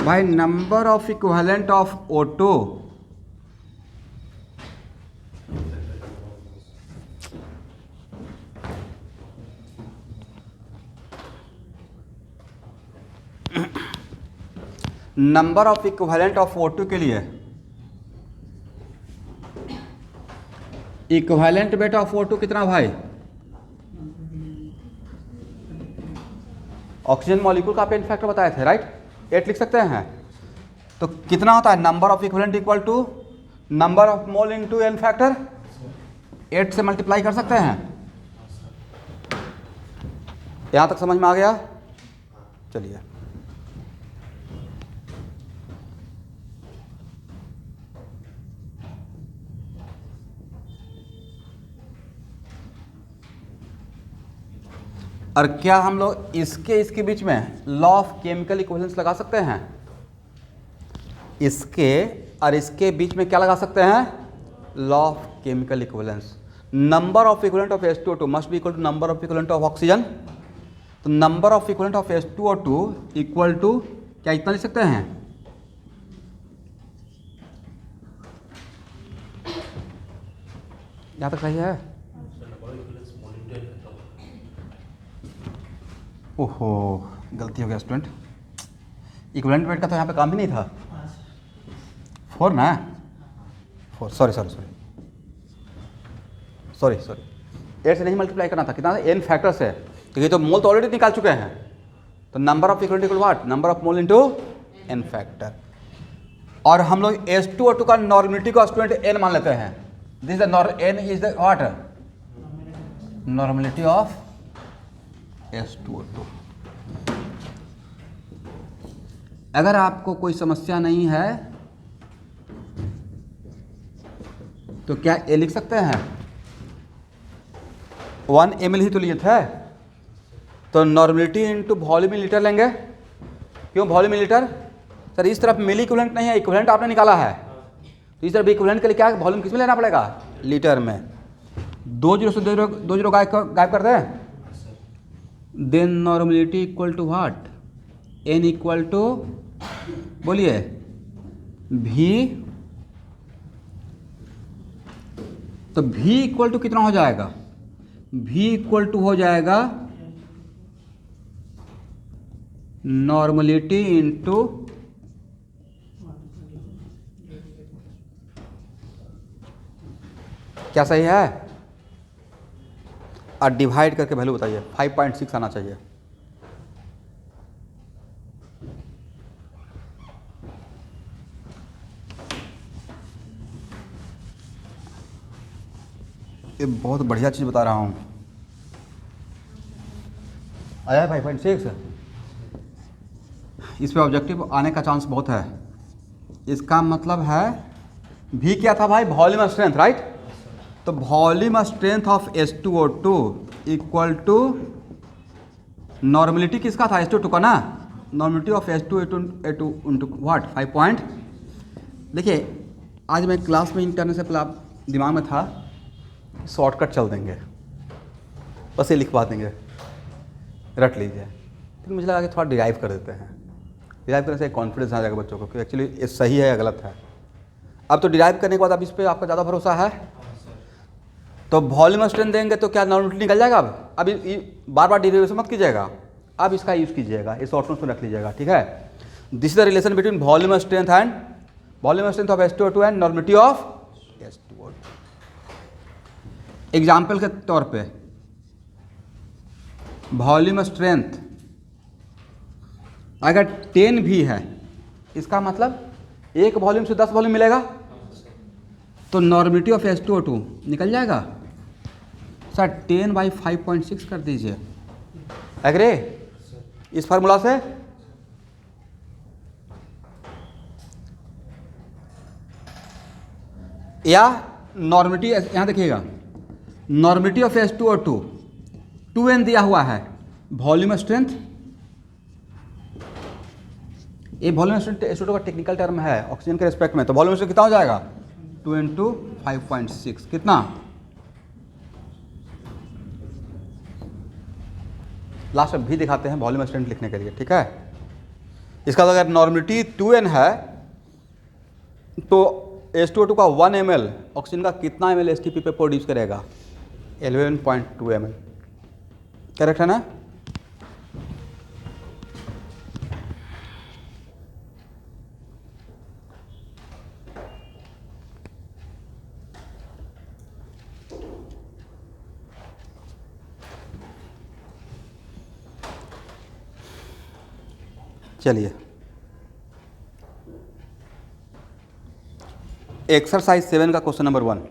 भाई number of equivalent of O2 number of equivalent of O2 के लिए इक्विवेलेंट वेट ऑफ O2 कितना भाई? ऑक्सीजन मॉलिक्यूल का आप एन फैक्टर बताए थे, राइट? 8 लिख सकते हैं। तो कितना होता है? Number of equivalent equal to number of mole into N factor. 8 से मल्टीप्लाई कर सकते हैं। यहां तक समझ में आ गया? चलिए, और क्या हम लोग इसके बीच में लॉ ऑफ केमिकल इक्विवेलेंस लगा सकते हैं? इसके और इसके बीच में क्या लगा सकते हैं? Law of chemical equivalence. Number of equivalent of H2O2 must be equal to number of equivalent of oxygen. तो number of equivalent of H2O2 equal to क्या इतना लिख सकते हैं? यहाँ तक सही है? ओहो, गलती हो गया स्टूडेंट। इक्विवेलेंट वेट का तो यहाँ पे काम ही नहीं था। 4 ना? 4, सॉरी 8 से नहीं मल्टीप्लाई करना था। कितना? एन फैक्टर से। तो ये तो मोल तो ऑलरेडी निकाल चुके हैं। तो number of equivalent equal what? Number of mole into N factor. और हम लोग H2O2 का नॉर्मलिटी को स्टूडेंट n मान लेते हैं। This is n is the what? Normality of H2O2। अगर आपको कोई समस्या नहीं है तो क्या ए लिख सकते हैं? 1 ml ही तो लिए थे, तो normality into volume in litre लेंगे। क्यों वॉल्यूम इन लीटर? सर इस तरफ मिली इक्विवेलेंट नहीं है, इक्विवेलेंट आपने निकाला है, तो इस तरफ इक्विवेलेंट के लिए क्या वॉल्यूम किस में लेना पड़ेगा? लीटर में। 2 जीरो से 2 जीरो गायब कर दें। Then normality equal to what? n equal to, बोलिए, v। तो v इक्वल टू कितना हो जाएगा? v इक्वल टू हो जाएगा नॉर्मलिटी इंटू क्या सही है? और डिवाइड करके वैल्यू बताइए। 5.6 आना चाहिए। ये बहुत बढ़िया चीज़ बता रहा हूँ। आया 5.6? इस पे ऑब्जेक्टिव आने का चांस बहुत है। इसका मतलब है भी क्या था भाई? Volume strength, right? तो volume strength of H2O2 equal to normality किसका था? H2O2 का ना? Normality of H2O2 into what? 5. देखिए आज मैं क्लास में इंटरनेट से पहले दिमाग में था शॉर्टकट चल देंगे, बस ये लिखवा देंगे, रट लीजिए। फिर मुझे लगा कि थोड़ा डिराइव कर देते हैं। डिराइव करने से कॉन्फिडेंस आ जाएगा बच्चों को कि एक्चुअली ये सही है या गलत है। अब तो डिराइव करने के बाद अब इस पर आपका ज़्यादा भरोसा है। तो वॉल्यूम स्ट्रेंथ देंगे तो क्या नॉर्मलिटी निकल जाएगा। अब बार बार डिराइवेशन मत कीजिएगा, अब इसका यूज़ कीजिएगा, इस शॉर्ट नोट्स में रख लीजिएगा, ठीक है। This is the relation between volume strength of H2O2 and normality of H2O2। Example के तौर पे वॉल्यूम स्ट्रेंथ अगर 10 भी है, इसका मतलब एक वॉल्यूम से 10 वॉल्यूम मिलेगा, तो नॉर्मलिटी ऑफ H2O2 निकल जाएगा। सर 10/5.6 कर दीजिए, एग्री इस फार्मूला से। या नॉर्मलिटी यहाँ देखिएगा, नॉर्मलिटी ऑफ H2O2 2n दिया हुआ है, वॉल्यूम स्ट्रेंथ, ये वॉल्यूम स्ट्रेंथ H2O2 का टेक्निकल टर्म है ऑक्सीजन के रिस्पेक्ट में। तो वॉल्यूम स्ट्रेंथ कितना हो जाएगा 2 × 5.6 कितना, लास्ट में भी दिखाते हैं वॉल्यूम स्ट्रेंथ लिखने के लिए, ठीक है। इसका अगर नॉर्मलिटी 2n है तो H2O2 का 1 ml ऑक्सीजन का कितना ml STP पे प्रोड्यूस करेगा 11.2 ml, करेक्ट है ना। चलिए एक्सरसाइज 7 का क्वेश्चन नंबर 1।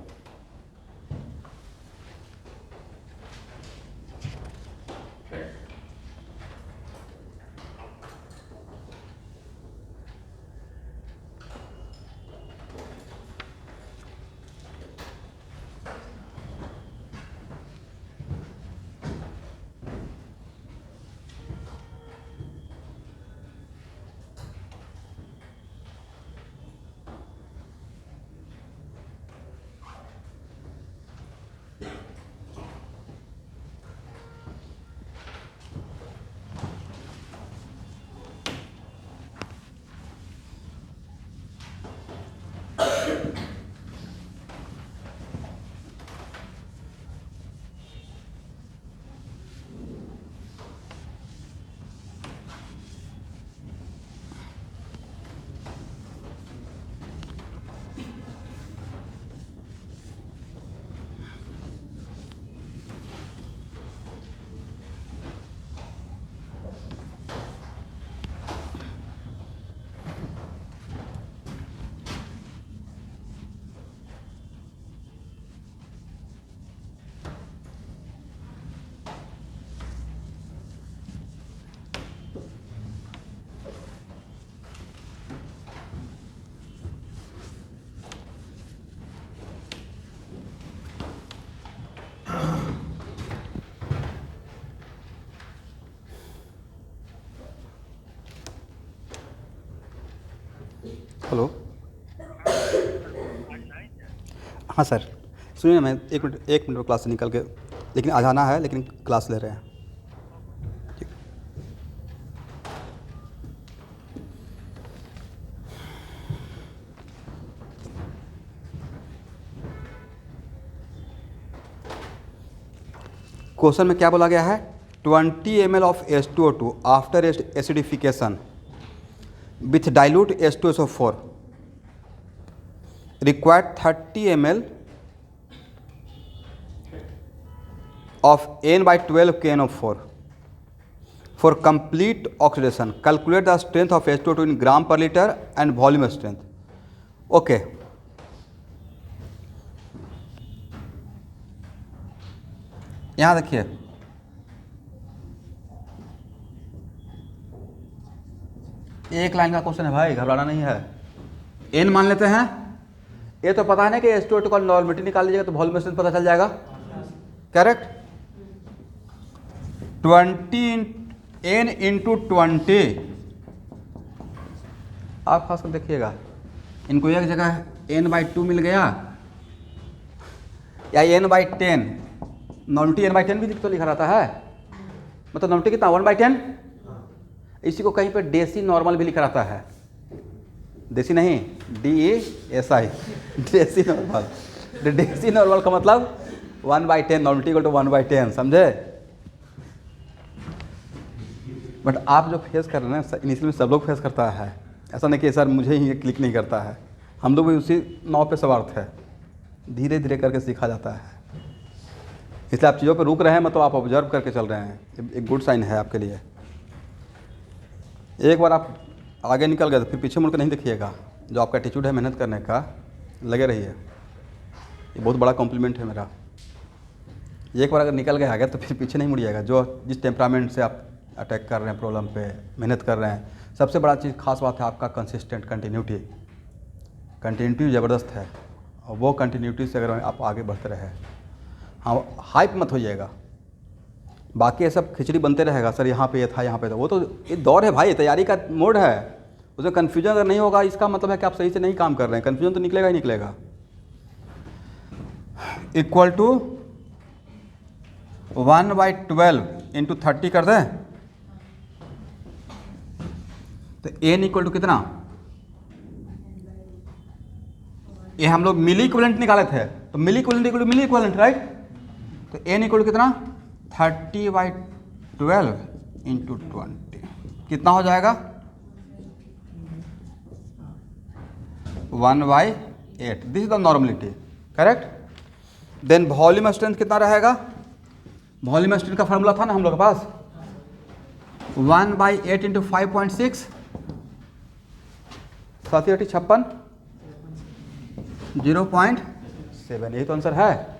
हेलो, हाँ सर सुनिए ना, मैं एक मिनट क्लास से निकल के, लेकिन आ जाना है, लेकिन क्लास ले रहे हैं। क्वेश्चन में क्या बोला गया है, 20 ml of H2O2 after acidification with dilute H2SO4 required 30 ml of N/12 KNO4 for complete oxidation. Calculate the strength of H2O2 in gram per liter and volume strength. Okay. यहाँ देखिए, एक लाइन का question है भाई, घबराना नहीं है। N मान लेते हैं, ये तो पता है ना कि H2O2 का नॉर्मलिटी निकाल लीजिएगा तो वॉल्यूम स्ट्रेंथ पता चल जाएगा, करेक्ट। 20 N × 20, आप खास कर देखिएगा, इनको एक जगह n/2 मिल गया या n/10, नॉर्मलिटी n/10 भी तो लिखा रहता है, मतलब नॉर्मलिटी कितना 1/10। इसी को कहीं पे डेसी नॉर्मल भी लिखा रहता है, देसी नहीं DESI, deci normal. Deci normal का मतलब 1/10, नॉर्मलिटी इक्वल टू 1/10, समझे। बट आप जो फेस कर रहे हैं इनिशियल में सब लोग फेस करता है, ऐसा नहीं कि सर मुझे ही ये क्लिक नहीं करता है, हम लोग भी उसी नाव पे सवार थे, धीरे धीरे करके सीखा जाता है। इसलिए आप चीज़ों पे रुक रहे हैं, मतलब आप ऑब्जर्व करके चल रहे हैं, एक गुड साइन है आपके लिए। एक बार आप आगे निकल गए तो फिर पीछे मुड़ कर नहीं देखिएगा। जो आपका एटीट्यूड है मेहनत करने का, लगे रहिए, ये बहुत बड़ा कॉम्प्लीमेंट है मेरा। एक बार अगर निकल गए आगे तो फिर पीछे नहीं मुड़िएगा। जो जिस टेम्परामेंट से आप अटैक कर रहे हैं प्रॉब्लम पे, मेहनत कर रहे हैं, सबसे बड़ा चीज़ खास बात है आपका कंसिस्टेंट कंटिन्यूटी ज़बरदस्त है, और वो कंटिन्यूटी से अगर आप आगे बढ़ते रहे, हाँ हाइप मत होइएगा। बाकी ये सब खिचड़ी बनते रहेगा, सर यहाँ पे ये था, यहाँ पे था, वो तो ये दौर है भाई, तैयारी का मोड है, उसमें कन्फ्यूजन अगर नहीं होगा इसका मतलब है कि आप सही से नहीं काम कर रहे हैं। कन्फ्यूजन तो निकलेगा ही निकलेगा। इक्वल टू 1/12 इंटू 30 कर दें तो n इक्वल टू कितना, ये हम लोग मिली इक्विवेलेंट निकाले थे, तो milli equivalent equal to milli equivalent, right. तो n इक्वल टू कितना 30/12 इंटू 20 कितना हो जाएगा 1/8। This is the normality, correct. Then volume strength कितना रहेगा, वॉल्यूम स्ट्रेंथ का फार्मूला था ना हम लोग के पास, 1/8 इंटू 5.6, 7×8 56, 0.7, यही तो आंसर है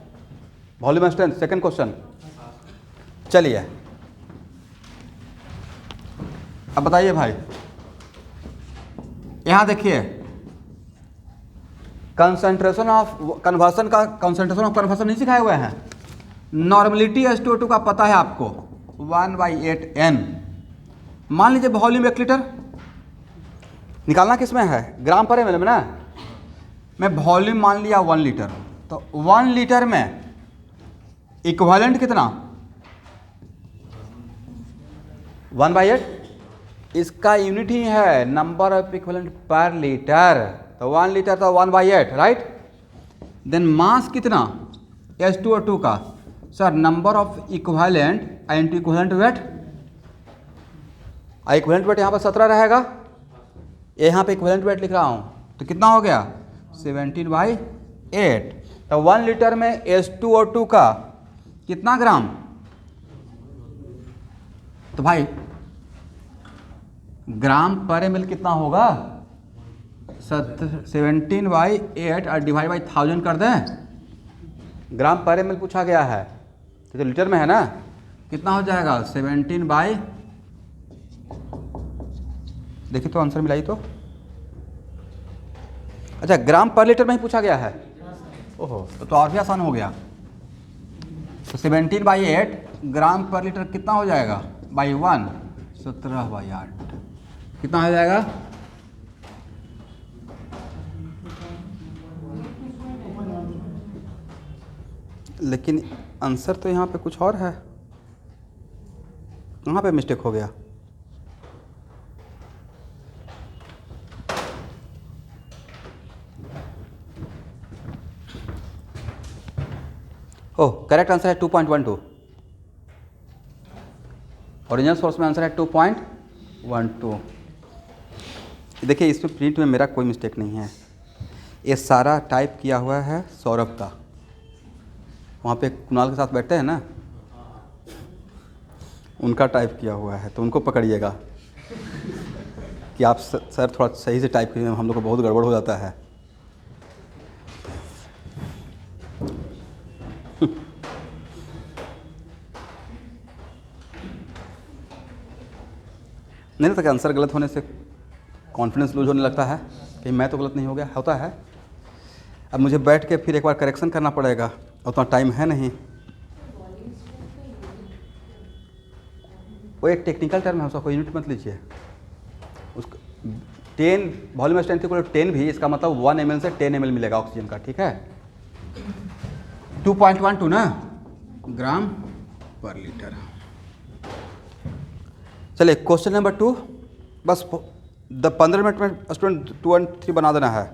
वॉल्यूम स्ट्रेंथ। सेकंड क्वेश्चन, चलिए अब बताइए भाई, यहां देखिए कंसंट्रेशन ऑफ कन्वर्सन नहीं सिखाए हुए हैं। नॉर्मलिटी S2O2 का पता है आपको 1/8n। मान लीजिए वॉल्यूम 1 लीटर, निकालना किस में है, ग्राम पर ml में ना। मैं वॉल्यूम मान लिया 1 लीटर, तो 1 लीटर में इक्विवेलेंट कितना 1/8, इसका यूनिट ही है नंबर ऑफ इक्विवेलेंट पर लीटर, तो 1 लीटर तो 1/8, राइट। देन मास कितना H2O2 का, sir number of equivalent into equivalent wait, equivalent weight यहाँ पर 17 रहेगा, यहाँ पे इक्विवेलेंट वेट लिख रहा हूँ, तो कितना हो गया 17/8। तो 1 लीटर में H2O2 का कितना ग्राम, तो भाई ग्राम पर ml कितना होगा 17/8 और डिवाइड बाई 1000 कर दें, ग्राम पर ml पूछा गया है, तो लीटर में है ना, कितना हो जाएगा 17 देखिए तो आंसर मिलाई तो, अच्छा ग्राम पर लीटर में ही पूछा गया है, ओहो तो और भी आसान हो गया। तो 17/8 ग्राम पर लीटर कितना हो जाएगा बाई 1, 17/8 कितना हो जाएगा, लेकिन आंसर तो यहाँ पे कुछ और है, कहाँ पे मिस्टेक हो गया। ओह करेक्ट आंसर है 2.12, ओरिजिनल सोर्स में आंसर है 2.12। देखिए इसमें प्रिंट में मेरा कोई मिस्टेक नहीं है, ये सारा टाइप किया हुआ है सौरभ का, वहाँ पे कुणाल के साथ बैठते हैं ना, उनका टाइप किया हुआ है, तो उनको पकड़िएगा कि आप सर थोड़ा सही से टाइप कीजिए, हम लोग को बहुत गड़बड़ हो जाता है। नहीं लगता कि आंसर गलत होने से कॉन्फिडेंस लूज होने लगता है कि मैं तो गलत नहीं हो गया, होता है। अब मुझे बैठ के फिर एक बार करेक्शन करना पड़ेगा, उतना टाइम है नहीं। वो एक टेक्निकल टर्म है, उसका कोई यूनिट मत लीजिए, उसको 10 वॉल्यूम स्ट्रेंथ इक्वल टू 10 भी, इसका मतलब 1 ml से 10 ml मिलेगा ऑक्सीजन का, ठीक है। 2.12 ना ग्राम पर लीटर। चलिए क्वेश्चन नंबर 2, बस 15 मिनट में स्टूडेंट 2 और 3 बना देना है।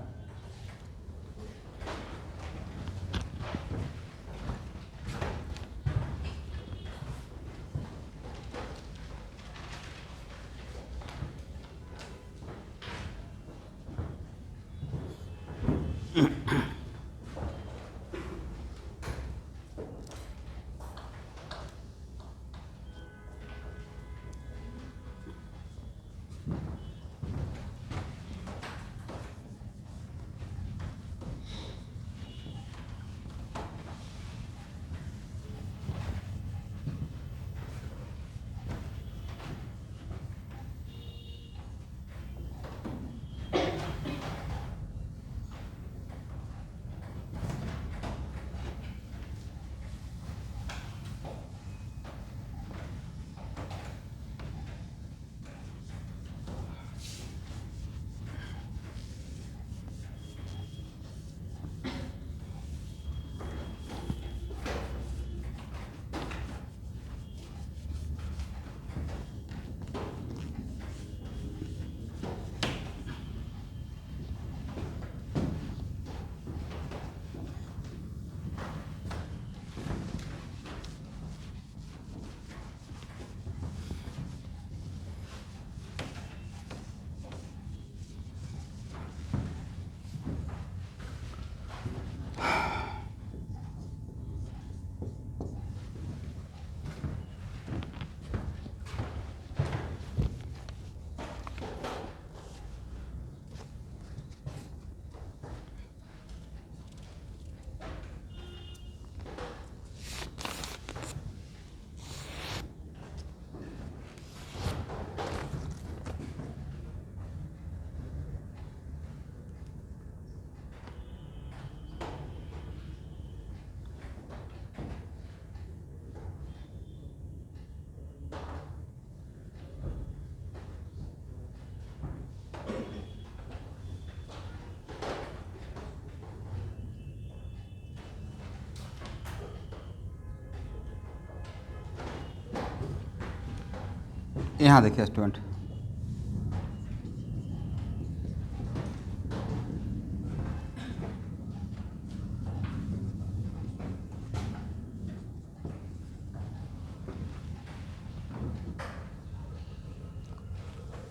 यहाँ देखिए स्टूडेंट,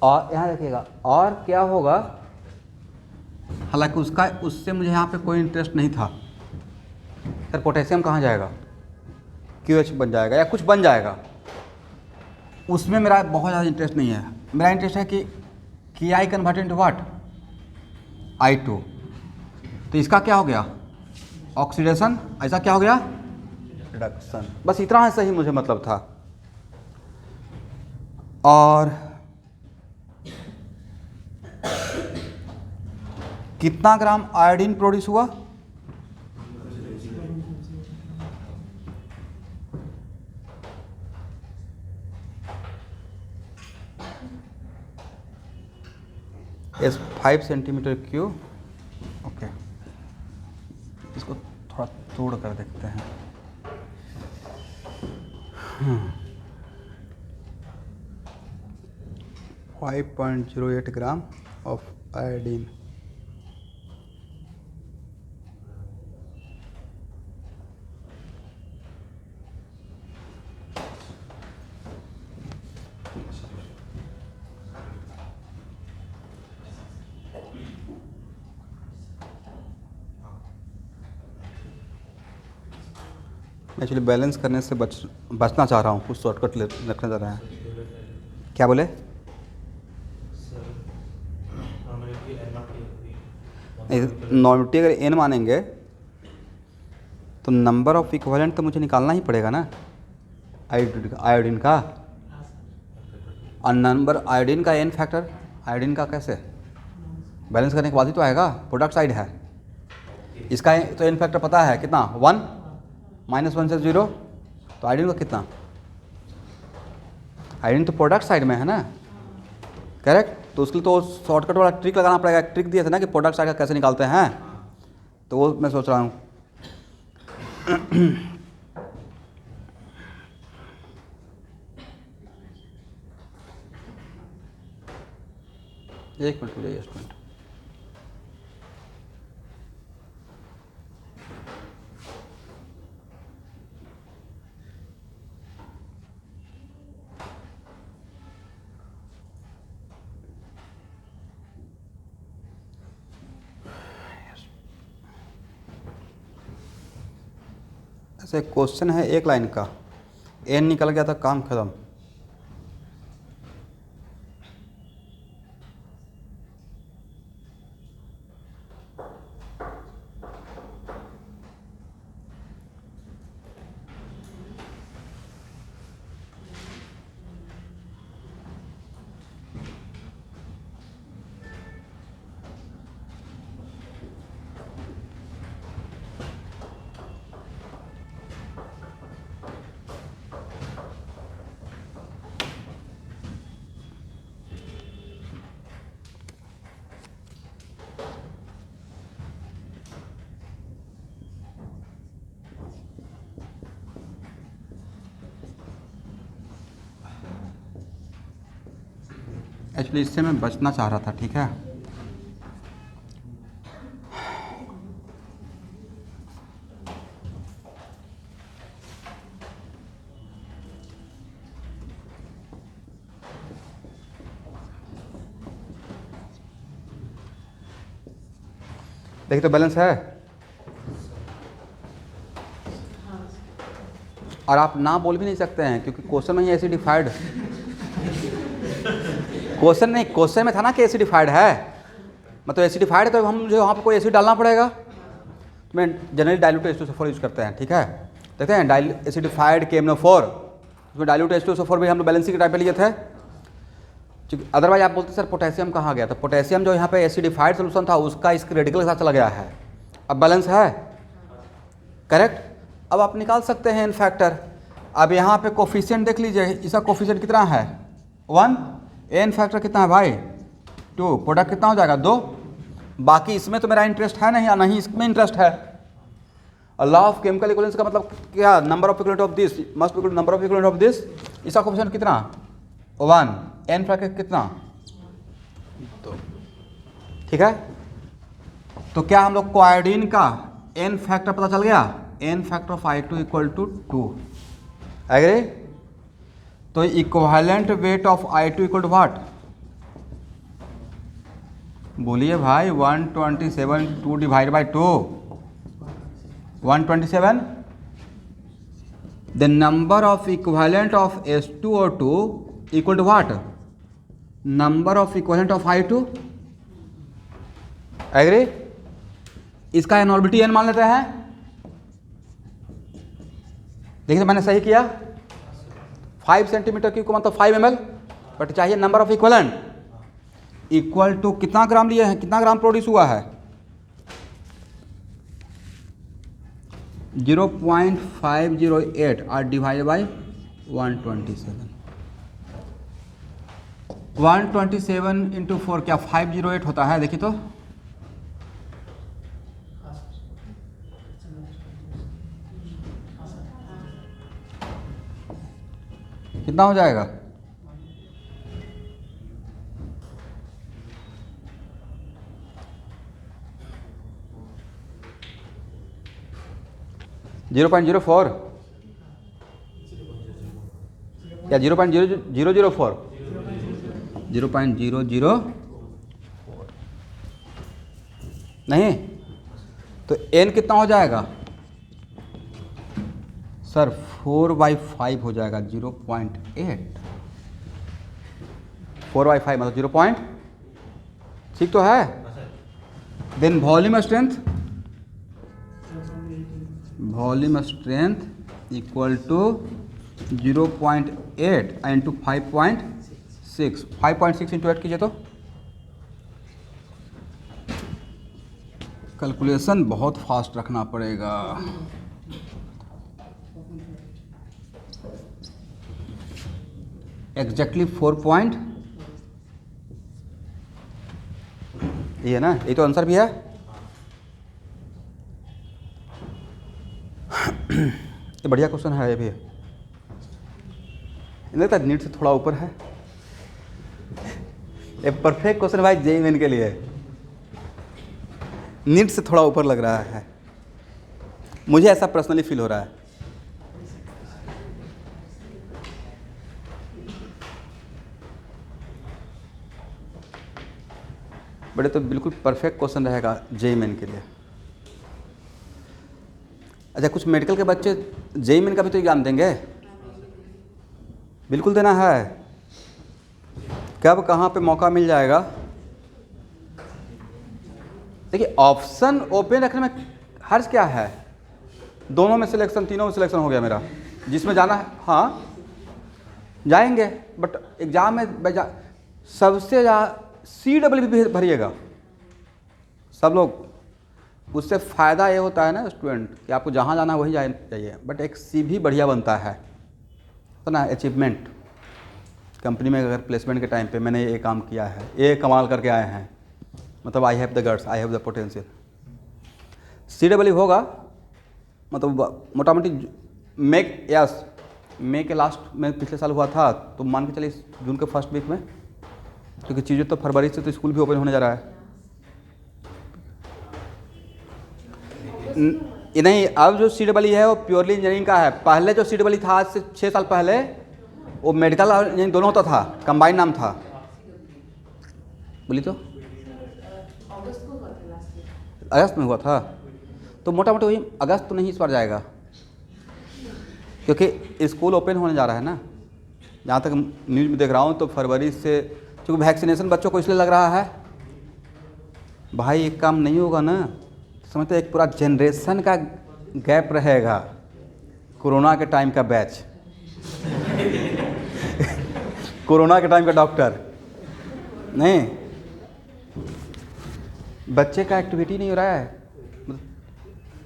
और यहाँ देखिएगा और क्या होगा, हालांकि उससे मुझे यहाँ पे कोई इंटरेस्ट नहीं था। सर पोटेशियम कहाँ जाएगा, QH बन जाएगा या कुछ बन जाएगा, उसमें मेरा बहुत ज़्यादा इंटरेस्ट नहीं है। मेरा इंटरेस्ट है कि आई कन्वर्ट इनटू व्हाट, I2। तो इसका क्या हो गया, ऑक्सीडेशन, ऐसा क्या हो गया, रिडक्शन। बस इतना से ही मुझे मतलब था। और कितना ग्राम आयोडीन प्रोड्यूस हुआ, इस 5 सेंटीमीटर क्यूब। ओके, इसको थोड़ा तोड़ कर देखते हैं। 5.08 gram of iodine. Actually balance करने से बचना चाह रहा हूँ, कुछ शॉर्टकट रखना चाह रहे हैं। क्या बोले, नॉर्मलिटी अगर n मानेंगे तो नंबर ऑफ इक्विवेलेंट तो मुझे निकालना ही पड़ेगा ना आयोडीन का, और नंबर आयोडीन का n फैक्टर आयोडीन का कैसे बैलेंस करने के बाद ही तो आएगा, प्रोडक्ट साइड है इसका। तो n फैक्टर पता है कितना, 1, -1 से 0। तो आयोडीन का कितना, आयोडीन तो प्रोडक्ट साइड में है ना, करेक्ट। तो उसके लिए तो शॉर्टकट वाला ट्रिक लगाना पड़ेगा। ट्रिक दिया था ना कि प्रोडक्ट साइड का कैसे निकालते हैं, तो वो मैं सोच रहा हूँ। एक मिनट मुझे स्टूडेंट, ऐसे क्वेश्चन है एक लाइन का, एन निकल गया था, काम खत्म। एक्चुअली इससे मैं बचना चाह रहा था, ठीक है। देखिए तो बैलेंस है, और आप ना बोल भी नहीं सकते हैं क्योंकि क्वेश्चन में ही एसिडिफाइड, क्वेश्चन नहीं, क्वेश्चन में था ना कि एसिडिफाइड है, मतलब एसिडिफाइड है तो हम जो वहाँ पर कोई एसिड डालना पड़ेगा। तो मैं जनरली डाइल्यूट H2SO4 यूज़ करते हैं, ठीक है। देखते हैं एसिडिफाइड KMnO4, उसमें डाइल्यूट H2SO4 भी हम लोग बैलेंसिंग के टाइप पे लिए थे। अदरवाइज आप बोलते सर पोटेशियम कहाँ गया, तो पोटेशियम जो यहाँ पे एसिडिफाइड सोल्यूशन था उसका इस रेडिकल के साथ चला गया है, अब बैलेंस है, करेक्ट। अब आप निकाल सकते हैं इन फैक्टर। अब यहाँ पे कोफिशिएंट देख लीजिए, इसका कोफिशिएंट कितना है 1, एन फैक्टर कितना है भाई 2, प्रोडक्ट कितना हो जाएगा 2। बाकी इसमें तो मेरा इंटरेस्ट है नहीं, या नहीं इसमें इंटरेस्ट है। लॉ ऑफ केमिकल इक्विवेलेंस का मतलब क्या, number of equivalent of this must equal to number of equivalent of this. इसका कोफिशिएंट कितना 1, एन फैक्टर कितना 2, ठीक है। तो क्या हम लोग को आयोडीन का एन फैक्टर पता चल गया, N factor of I2 equal to 2, agree. तो equivalent weight of I2 equal to what, बोलिए भाई 127, 2 divide by 2 127। The number of equivalent of H2O2 equal to what, number of equivalent of I2, agree. इसका एनऑर्बिटी n मान लेते हैं। देखिए मैंने सही किया, 5 सेंटीमीटर क्यूब को मतलब 5 ml, बट चाहिए number of equivalent equal to कितना ग्राम लिए हैं, कितना ग्राम प्रोड्यूस हुआ है 0.508 और डिवाइड बाई 127 इंटू 4 क्या 508 होता है, देखिए तो कितना हो जाएगा, जीरो 0.04 या 0.0004, 0.004 नहीं, तो n कितना हो जाएगा सर 4/5 हो जाएगा 0.8, 4/5 मतलब 0. ठीक तो है। Then volume strength equal to 0.8 into 5.6, 5.6 into 8 कीजिए तो कैलकुलेशन बहुत फास्ट रखना पड़ेगा। एग्जैक्टली ये है ना, ये तो आंसर भी है। ये बढ़िया क्वेश्चन है ये भी। लगता है नीट से थोड़ा ऊपर है। ये परफेक्ट क्वेश्चन भाई जेईई मेन के लिए, नीट से थोड़ा ऊपर लग रहा है, मुझे ऐसा पर्सनली फील हो रहा है। बड़े तो बिल्कुल परफेक्ट क्वेश्चन रहेगा जेईई मेन के लिए। अच्छा, कुछ मेडिकल के बच्चे जेईई मेन का भी तो एग्जाम देंगे? बिल्कुल देना है। कब कहाँ पे मौका मिल जाएगा? देखिए, ऑप्शन ओपन रखने में हर्ज क्या है? दोनों में सिलेक्शन, तीनों में सिलेक्शन हो गया मेरा, जिसमें जाना है हाँ जाएंगे। बट एग्ज़ाम में सबसे ज़्यादा CWB भी भरिएगा सब लोग। उससे फ़ायदा ये होता है ना स्टूडेंट कि आपको जहाँ जाना है वही जाइए, बट एक CV बढ़िया बनता है तो ना, अचीवमेंट। कंपनी में अगर प्लेसमेंट के टाइम पे मैंने ये काम किया है, ये कमाल करके आए हैं, मतलब I have the guts, I have the potential. CWB होगा मतलब मोटा मोटी मई के लास्ट में पिछले साल हुआ था, तो मान के चलिए जून के फर्स्ट वीक में, क्योंकि चीज़ें तो फरवरी से तो स्कूल भी ओपन होने जा रहा है। नहीं, अब जो CWB है वो प्योरली इंजीनियरिंग का है। पहले जो CWB था आज से 6 साल पहले, वो मेडिकल और इंजीनियरिंग दोनों होता था, कंबाइंड नाम था। बोली तो अगस्त में हुआ था, तो मोटा मोटी वही अगस्त तो नहीं इस बार जाएगा, क्योंकि स्कूल ओपन होने जा रहा है ना। जहाँ तक न्यूज़ में देख रहा हूँ तो फरवरी से, क्योंकि वैक्सीनेशन बच्चों को इसलिए लग रहा है भाई, एक काम नहीं होगा ना, समझते एक पूरा जनरेशन का गैप रहेगा। कोरोना के टाइम का बैच कोरोना के टाइम का डॉक्टर नहीं, बच्चे का एक्टिविटी नहीं हो रहा है।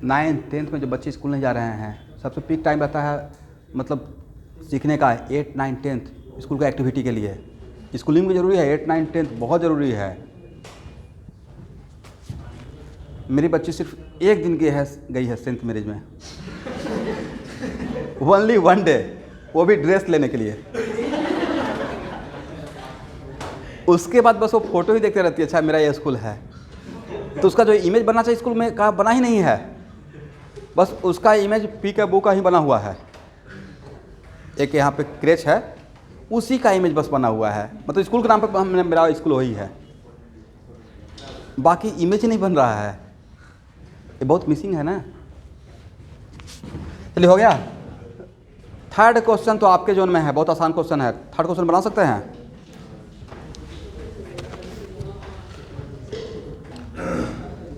9th 10th में जो बच्चे स्कूल नहीं जा रहे हैं, सबसे पीक टाइम रहता है मतलब सीखने का 8 9 10th स्कूल का एक्टिविटी के लिए। स्कूलिंग भी ज़रूरी है, 8 9 10th बहुत ज़रूरी है। मेरी बच्ची सिर्फ एक दिन गई है सेंट मैरिज में ओनली 1 डे, वो भी ड्रेस लेने के लिए। उसके बाद बस वो फोटो ही देखते रहती है, अच्छा मेरा ये स्कूल है। तो उसका जो इमेज बनना चाहिए स्कूल में का बना ही नहीं है, बस उसका इमेज पीकैबू का ही बना हुआ है। एक यहाँ पे क्रेच है, उसी का इमेज बस बना हुआ है, मतलब स्कूल के नाम पे हमने, मेरा स्कूल वही है, बाकी इमेज नहीं बन रहा है। ये बहुत मिसिंग है ना। चलिए हो गया। थर्ड क्वेश्चन तो आपके जोन में है, बहुत आसान क्वेश्चन है। थर्ड क्वेश्चन बना सकते हैं?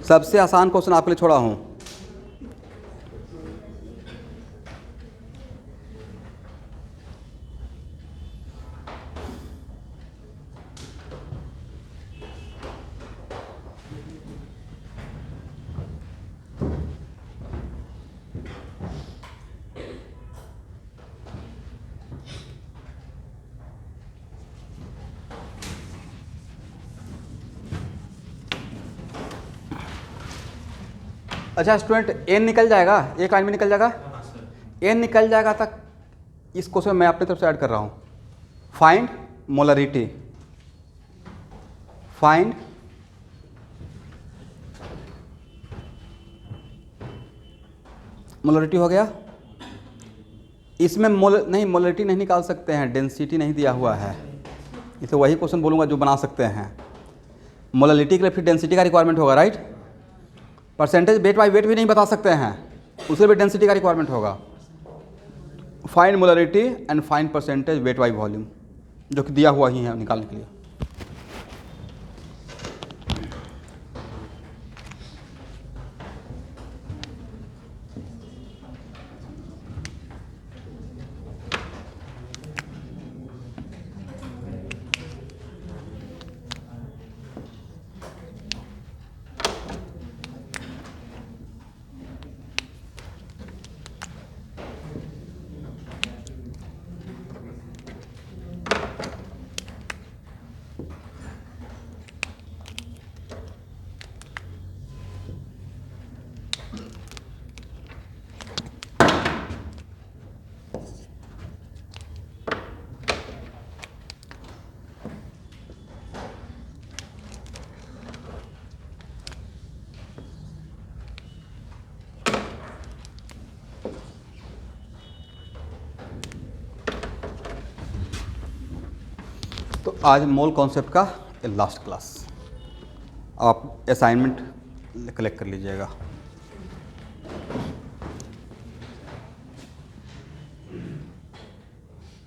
सबसे आसान क्वेश्चन आपके लिए छोड़ा हूं। अच्छा स्टूडेंट, n निकल जाएगा, एक लाइन में निकल जाएगा, n निकल जाएगा तक इस क्वेश्चन मैं अपनी तरफ से ऐड कर रहा हूँ। फाइंड मोलरिटी, फाइंड मोलरिटी हो गया। इसमें मोलरिटी नहीं निकाल सकते हैं, डेंसिटी नहीं दिया हुआ है, इसे वही क्वेश्चन बोलूँगा जो बना सकते हैं। मोलरिटी के लिए फिर डेंसिटी का रिक्वायरमेंट होगा, right. Percentage weight by wait भी नहीं बता सकते हैं, उसके भी डेंसिटी का रिक्वायरमेंट होगा। Find molarity and find percentage weight by volume, जो कि दिया हुआ ही है निकालने के लिए। आज मोल कॉन्सेप्ट का लास्ट क्लास। आप असाइनमेंट कलेक्ट कर लीजिएगा।